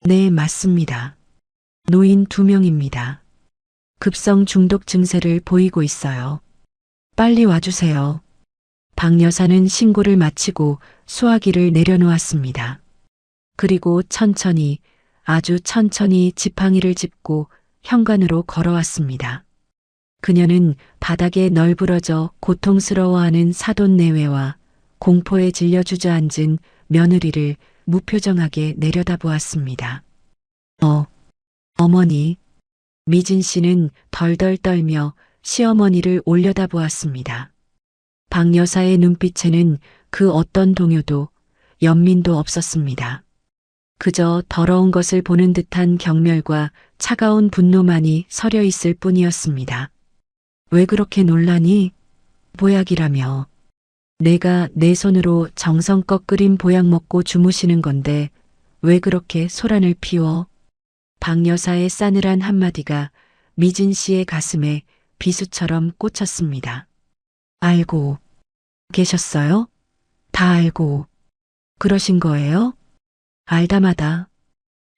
네, 맞습니다. 노인 2명입니다. 급성 중독 증세를 보이고 있어요. 빨리 와주세요. 박 여사는 신고를 마치고 수화기를 내려놓았습니다. 그리고 천천히, 아주 천천히 지팡이를 짚고 현관으로 걸어왔습니다. 그녀는 바닥에 널브러져 고통스러워하는 사돈 내외와 공포에 질려 주저앉은 며느리를 무표정하게 내려다보았습니다. 어머니. 미진 씨는 덜덜 떨며 시어머니를 올려다보았습니다. 박 여사의 눈빛에는 그 어떤 동요도 연민도 없었습니다. 그저 더러운 것을 보는 듯한 경멸과 차가운 분노만이 서려 있을 뿐이었습니다. 왜 그렇게 놀라니? 보약이라며. 내가 내 손으로 정성껏 끓인 보약 먹고 주무시는 건데 왜 그렇게 소란을 피워? 박 여사의 싸늘한 한마디가 미진 씨의 가슴에 비수처럼 꽂혔습니다. 알고 계셨어요? 다 알고 그러신 거예요? 알다마다.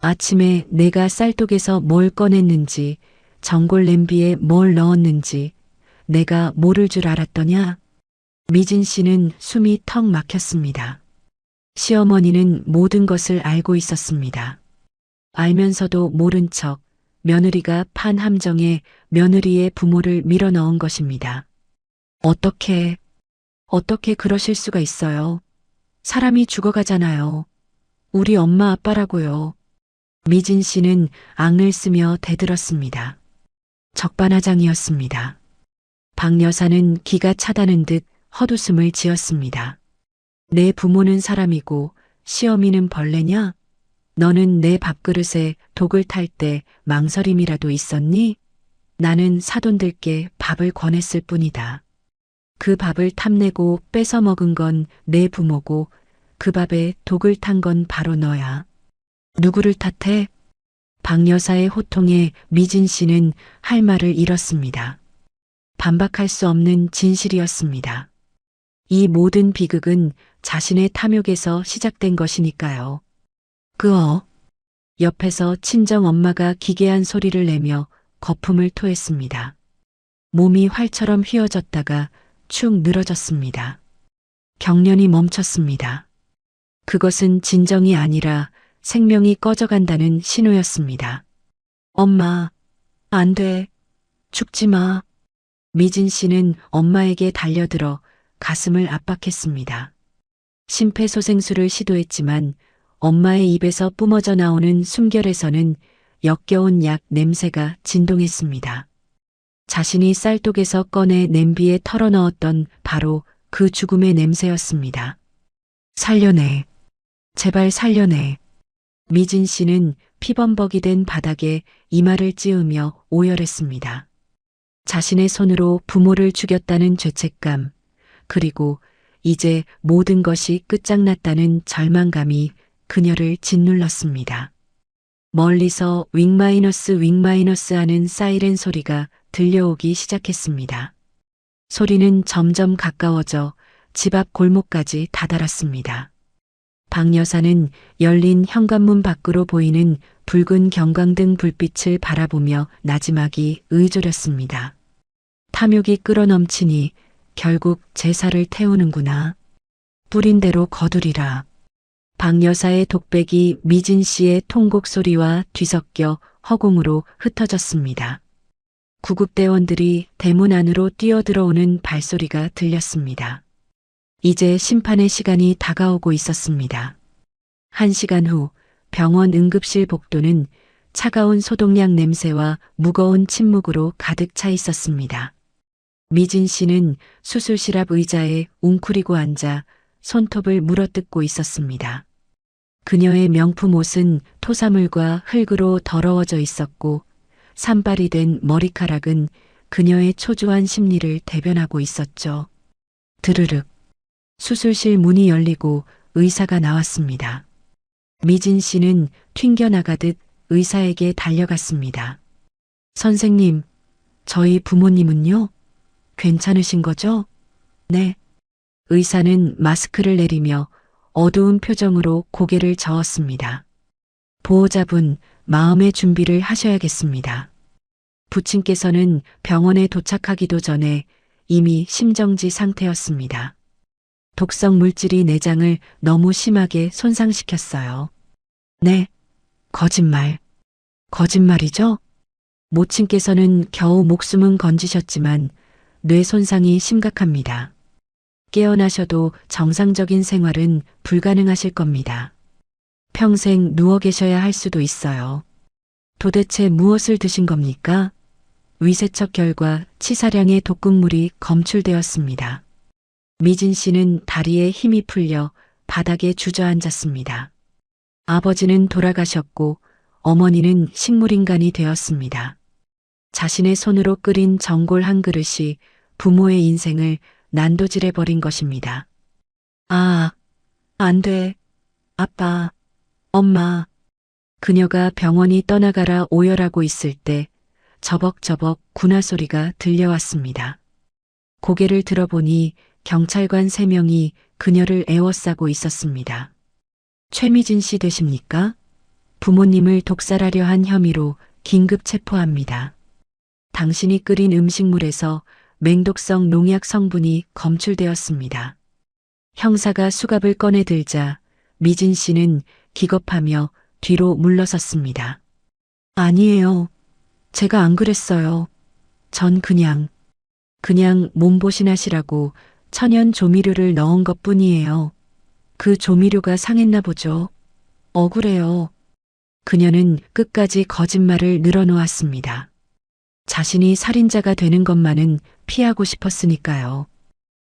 아침에 내가 쌀독에서 뭘 꺼냈는지, 전골 냄비에 뭘 넣었는지 내가 모를 줄 알았더냐? 미진 씨는 숨이 턱 막혔습니다. 시어머니는 모든 것을 알고 있었습니다. 알면서도 모른 척 며느리가 판 함정에 며느리의 부모를 밀어넣은 것입니다. 어떻게 그러실 수가 있어요? 사람이 죽어가잖아요. 우리 엄마 아빠라고요. 미진 씨는 앙을 쓰며 대들었습니다. 적반하장이었습니다. 박 여사는 기가 차다는 듯 헛웃음을 지었습니다. 내 부모는 사람이고 시어미는 벌레냐? 너는 내 밥그릇에 독을 탈 때 망설임이라도 있었니? 나는 사돈들께 밥을 권했을 뿐이다. 그 밥을 탐내고 뺏어 먹은 건 내 부모고 그 밥에 독을 탄 건 바로 너야. 누구를 탓해? 박 여사의 호통에 미진 씨는 할 말을 잃었습니다. 반박할 수 없는 진실이었습니다. 이 모든 비극은 자신의 탐욕에서 시작된 것이니까요. 옆에서 친정 엄마가 기괴한 소리를 내며 거품을 토했습니다. 몸이 활처럼 휘어졌다가 축 늘어졌습니다. 경련이 멈췄습니다. 그것은 진정이 아니라 생명이 꺼져간다는 신호였습니다. 엄마, 안 돼. 죽지 마. 미진 씨는 엄마에게 달려들어 가슴을 압박했습니다. 심폐소생술을 시도했지만 엄마의 입에서 뿜어져 나오는 숨결에서는 역겨운 약 냄새가 진동했습니다. 자신이 쌀독에서 꺼내 냄비에 털어넣었던 바로 그 죽음의 냄새였습니다. 살려내. 제발 살려내. 미진 씨는 피범벅이 된 바닥에 이마를 찌으며 오열했습니다. 자신의 손으로 부모를 죽였다는 죄책감, 그리고 이제 모든 것이 끝장났다는 절망감이 그녀를 짓눌렀습니다. 멀리서 윙마이너스 하는 사이렌 소리가 들려오기 시작했습니다. 소리는 점점 가까워져 집 앞 골목까지 다다랐습니다. 박 여사는 열린 현관문 밖으로 보이는 붉은 경광등 불빛을 바라보며 나지막이 의졸였습니다. 탐욕이 끌어넘치니 결국 제사를 태우는구나. 뿌린 대로 거두리라. 박 여사의 독백이 미진 씨의 통곡 소리와 뒤섞여 허공으로 흩어졌습니다. 구급대원들이 대문 안으로 뛰어들어오는 발소리가 들렸습니다. 이제 심판의 시간이 다가오고 있었습니다. 1시간 후 병원 응급실 복도는 차가운 소독약 냄새와 무거운 침묵으로 가득 차 있었습니다. 미진 씨는 수술실 앞 의자에 웅크리고 앉아 손톱을 물어뜯고 있었습니다. 그녀의 명품 옷은 토사물과 흙으로 더러워져 있었고 산발이 된 머리카락은 그녀의 초조한 심리를 대변하고 있었죠. 드르륵. 수술실 문이 열리고 의사가 나왔습니다. 미진 씨는 튕겨나가듯 의사에게 달려갔습니다. 선생님, 저희 부모님은요? 괜찮으신 거죠? 네. 의사는 마스크를 내리며 어두운 표정으로 고개를 저었습니다. 보호자분, 마음의 준비를 하셔야겠습니다. 부친께서는 병원에 도착하기도 전에 이미 심정지 상태였습니다. 독성 물질이 내장을 너무 심하게 손상시켰어요. 네. 거짓말. 거짓말이죠? 모친께서는 겨우 목숨은 건지셨지만 뇌 손상이 심각합니다. 깨어나셔도 정상적인 생활은 불가능하실 겁니다. 평생 누워 계셔야 할 수도 있어요. 도대체 무엇을 드신 겁니까? 위세척 결과 치사량의 독극물이 검출되었습니다. 미진 씨는 다리에 힘이 풀려 바닥에 주저앉았습니다. 아버지는 돌아가셨고 어머니는 식물인간이 되었습니다. 자신의 손으로 끓인 전골 한 그릇이 부모의 인생을 난도질해버린 것입니다. 아, 안 돼. 아빠, 엄마. 그녀가 병원이 떠나가라 오열하고 있을 때 저벅저벅 군화 소리가 들려왔습니다. 고개를 들어보니 경찰관 3명이 그녀를 에워싸고 있었습니다. 최미진 씨 되십니까? 부모님을 독살하려 한 혐의로 긴급 체포합니다. 당신이 끓인 음식물에서 맹독성 농약 성분이 검출되었습니다. 형사가 수갑을 꺼내 들자 미진 씨는 기겁하며 뒤로 물러섰습니다. 아니에요. 제가 안 그랬어요. 전 그냥 몸보신하시라고 천연 조미료를 넣은 것뿐이에요. 그 조미료가 상했나 보죠. 억울해요. 그녀는 끝까지 거짓말을 늘어놓았습니다. 자신이 살인자가 되는 것만은 피하고 싶었으니까요.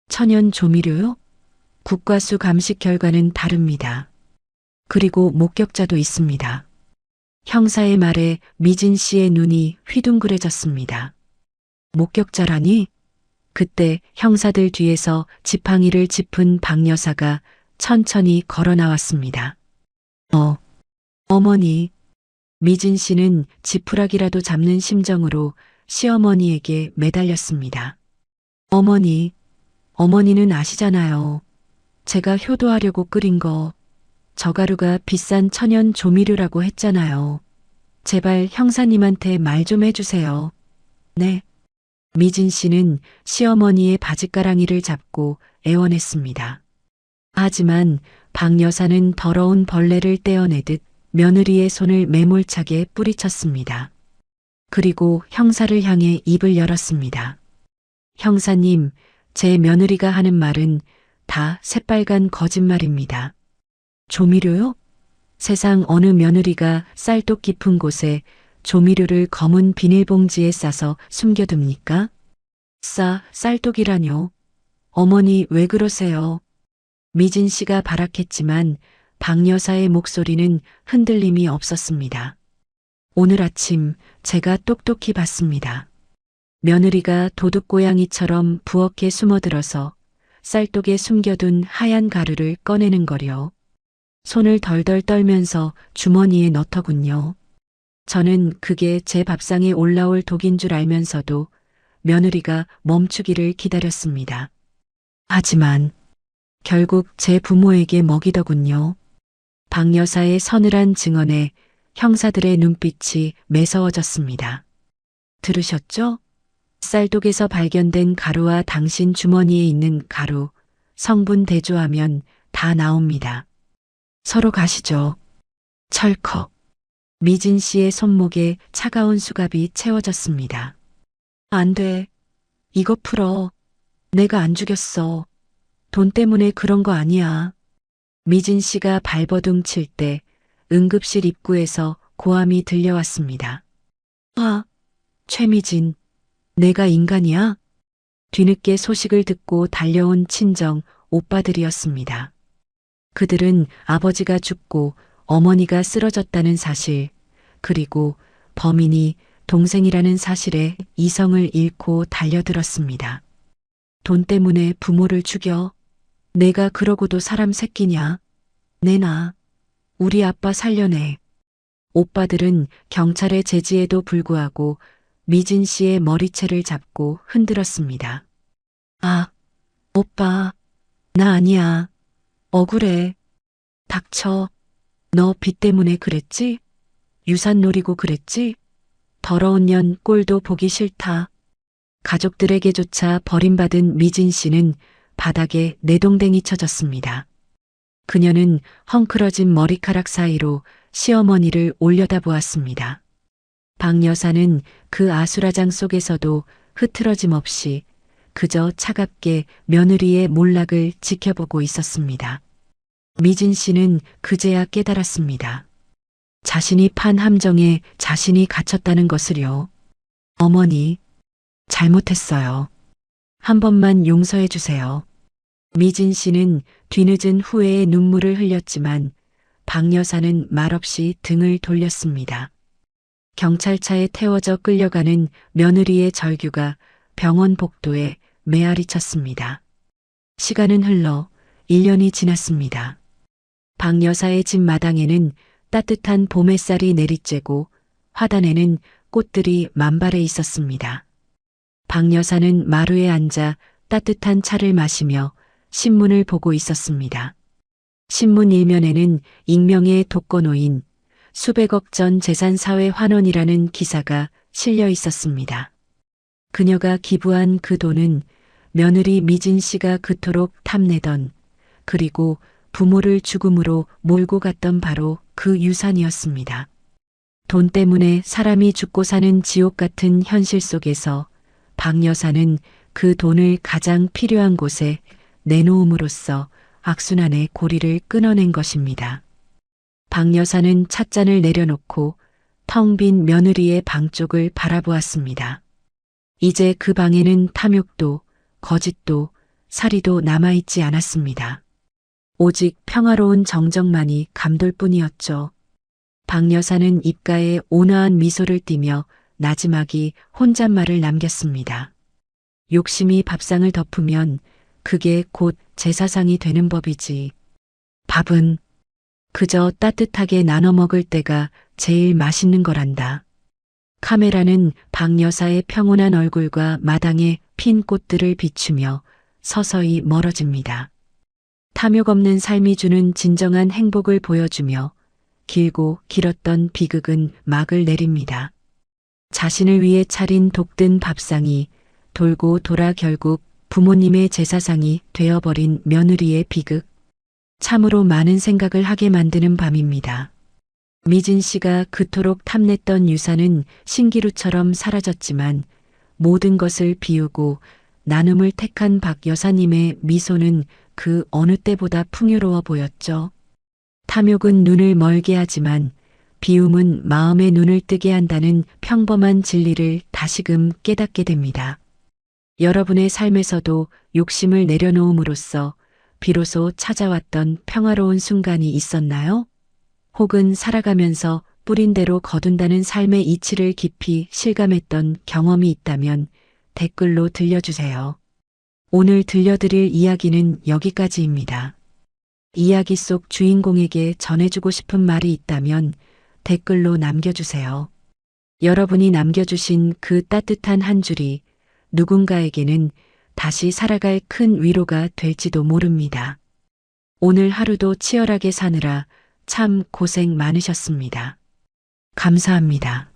천연 조미료요? 국과수 감식 결과는 다릅니다. 그리고 목격자도 있습니다. 형사의 말에 미진 씨의 눈이 휘둥그레졌습니다. 목격자라니? 그때 형사들 뒤에서 지팡이를 짚은 박 여사가 천천히 걸어 나왔습니다. 어머니. 미진 씨는 지푸라기라도 잡는 심정으로 시어머니에게 매달렸습니다. 어머니는 아시잖아요. 제가 효도하려고 끓인 거, 저 가루가 비싼 천연 조미료라고 했잖아요. 제발 형사님한테 말 좀 해주세요. 네. 미진 씨는 시어머니의 바짓가랑이를 잡고 애원했습니다. 하지만 박 여사는 더러운 벌레를 떼어내듯 며느리의 손을 매몰차게 뿌리쳤습니다. 그리고 형사를 향해 입을 열었습니다. 형사님, 제 며느리가 하는 말은 다 새빨간 거짓말입니다. 조미료요? 세상 어느 며느리가 쌀독 깊은 곳에 조미료를 검은 비닐봉지에 싸서 숨겨둡니까? 쌀독이라뇨. 어머니 왜 그러세요? 미진 씨가 발악했지만 박 여사의 목소리는 흔들림이 없었습니다. 오늘 아침 제가 똑똑히 봤습니다. 며느리가 도둑고양이처럼 부엌에 숨어들어서 쌀독에 숨겨둔 하얀 가루를 꺼내는 거려. 손을 덜덜 떨면서 주머니에 넣더군요. 저는 그게 제 밥상에 올라올 독인 줄 알면서도 며느리가 멈추기를 기다렸습니다. 하지만 결국 제 부모에게 먹이더군요. 박 여사의 서늘한 증언에 형사들의 눈빛이 매서워졌습니다. 들으셨죠? 쌀독에서 발견된 가루와 당신 주머니에 있는 가루, 성분 대조하면 다 나옵니다. 서로 가시죠. 철컥. 미진 씨의 손목에 차가운 수갑이 채워졌습니다. 안 돼. 이거 풀어. 내가 안 죽였어. 돈 때문에 그런 거 아니야. 미진 씨가 발버둥 칠 때 응급실 입구에서 고함이 들려왔습니다. 최미진, 내가 인간이야? 뒤늦게 소식을 듣고 달려온 친정 오빠들이었습니다. 그들은 아버지가 죽고 어머니가 쓰러졌다는 사실, 그리고 범인이 동생이라는 사실에 이성을 잃고 달려들었습니다. 돈 때문에 부모를 죽여? 내가 그러고도 사람 새끼냐? 내놔. 우리 아빠 살려내. 오빠들은 경찰의 제지에도 불구하고 미진 씨의 머리채를 잡고 흔들었습니다. 오빠, 나 아니야. 억울해. 닥쳐. 너 빚 때문에 그랬지? 유산 노리고 그랬지? 더러운 년 꼴도 보기 싫다. 가족들에게조차 버림받은 미진 씨는 바닥에 내동댕이 쳐졌습니다. 그녀는 헝클어진 머리카락 사이로 시어머니를 올려다보았습니다. 박 여사는 그 아수라장 속에서도 흐트러짐 없이 그저 차갑게 며느리의 몰락을 지켜보고 있었습니다. 미진 씨는 그제야 깨달았습니다. 자신이 판 함정에 자신이 갇혔다는 것을요. 어머니, 잘못했어요. 한 번만 용서해 주세요. 미진 씨는 뒤늦은 후회의 눈물을 흘렸지만 박 여사는 말없이 등을 돌렸습니다. 경찰차에 태워져 끌려가는 며느리의 절규가 병원 복도에 메아리 쳤습니다. 시간은 흘러 1년이 지났습니다. 박 여사의 집 마당에는 따뜻한 봄 햇살이 내리쬐고 화단에는 꽃들이 만발해 있었습니다. 박 여사는 마루에 앉아 따뜻한 차를 마시며 신문을 보고 있었습니다. 신문 일면에는 익명의 독거노인 수백억 전 재산사회 환원이라는 기사가 실려 있었습니다. 그녀가 기부한 그 돈은 며느리 미진 씨가 그토록 탐내던, 그리고 부모를 죽음으로 몰고 갔던 바로 그 유산이었습니다. 돈 때문에 사람이 죽고 사는 지옥 같은 현실 속에서 박 여사는 그 돈을 가장 필요한 곳에 내놓음으로써 악순환의 고리를 끊어낸 것입니다. 박 여사는 찻잔을 내려놓고 텅 빈 며느리의 방 쪽을 바라보았습니다. 이제 그 방에는 탐욕도, 거짓도, 살이도 남아있지 않았습니다. 오직 평화로운 정적만이 감돌 뿐이었죠. 박 여사는 입가에 온화한 미소를 띠며 나지막이 혼잣말을 남겼습니다. 욕심이 밥상을 덮으면 그게 곧 제사상이 되는 법이지. 밥은 그저 따뜻하게 나눠 먹을 때가 제일 맛있는 거란다. 카메라는 박 여사의 평온한 얼굴과 마당의 핀 꽃들을 비추며 서서히 멀어집니다. 탐욕 없는 삶이 주는 진정한 행복을 보여주며 길고 길었던 비극은 막을 내립니다. 자신을 위해 차린 독든 밥상이 돌고 돌아 결국 부모님의 제사상이 되어버린 며느리의 비극. 참으로 많은 생각을 하게 만드는 밤입니다. 미진 씨가 그토록 탐냈던 유산은 신기루처럼 사라졌지만 모든 것을 비우고 나눔을 택한 박 여사님의 미소는 그 어느 때보다 풍요로워 보였죠. 탐욕은 눈을 멀게 하지만 비움은 마음의 눈을 뜨게 한다는 평범한 진리를 다시금 깨닫게 됩니다. 여러분의 삶에서도 욕심을 내려놓음으로써 비로소 찾아왔던 평화로운 순간이 있었나요? 혹은 살아가면서 뿌린 대로 거둔다는 삶의 이치를 깊이 실감했던 경험이 있다면 댓글로 들려주세요. 오늘 들려드릴 이야기는 여기까지입니다. 이야기 속 주인공에게 전해주고 싶은 말이 있다면 댓글로 남겨주세요. 여러분이 남겨주신 그 따뜻한 한 줄이 누군가에게는 다시 살아갈 큰 위로가 될지도 모릅니다. 오늘 하루도 치열하게 사느라 참 고생 많으셨습니다. 감사합니다.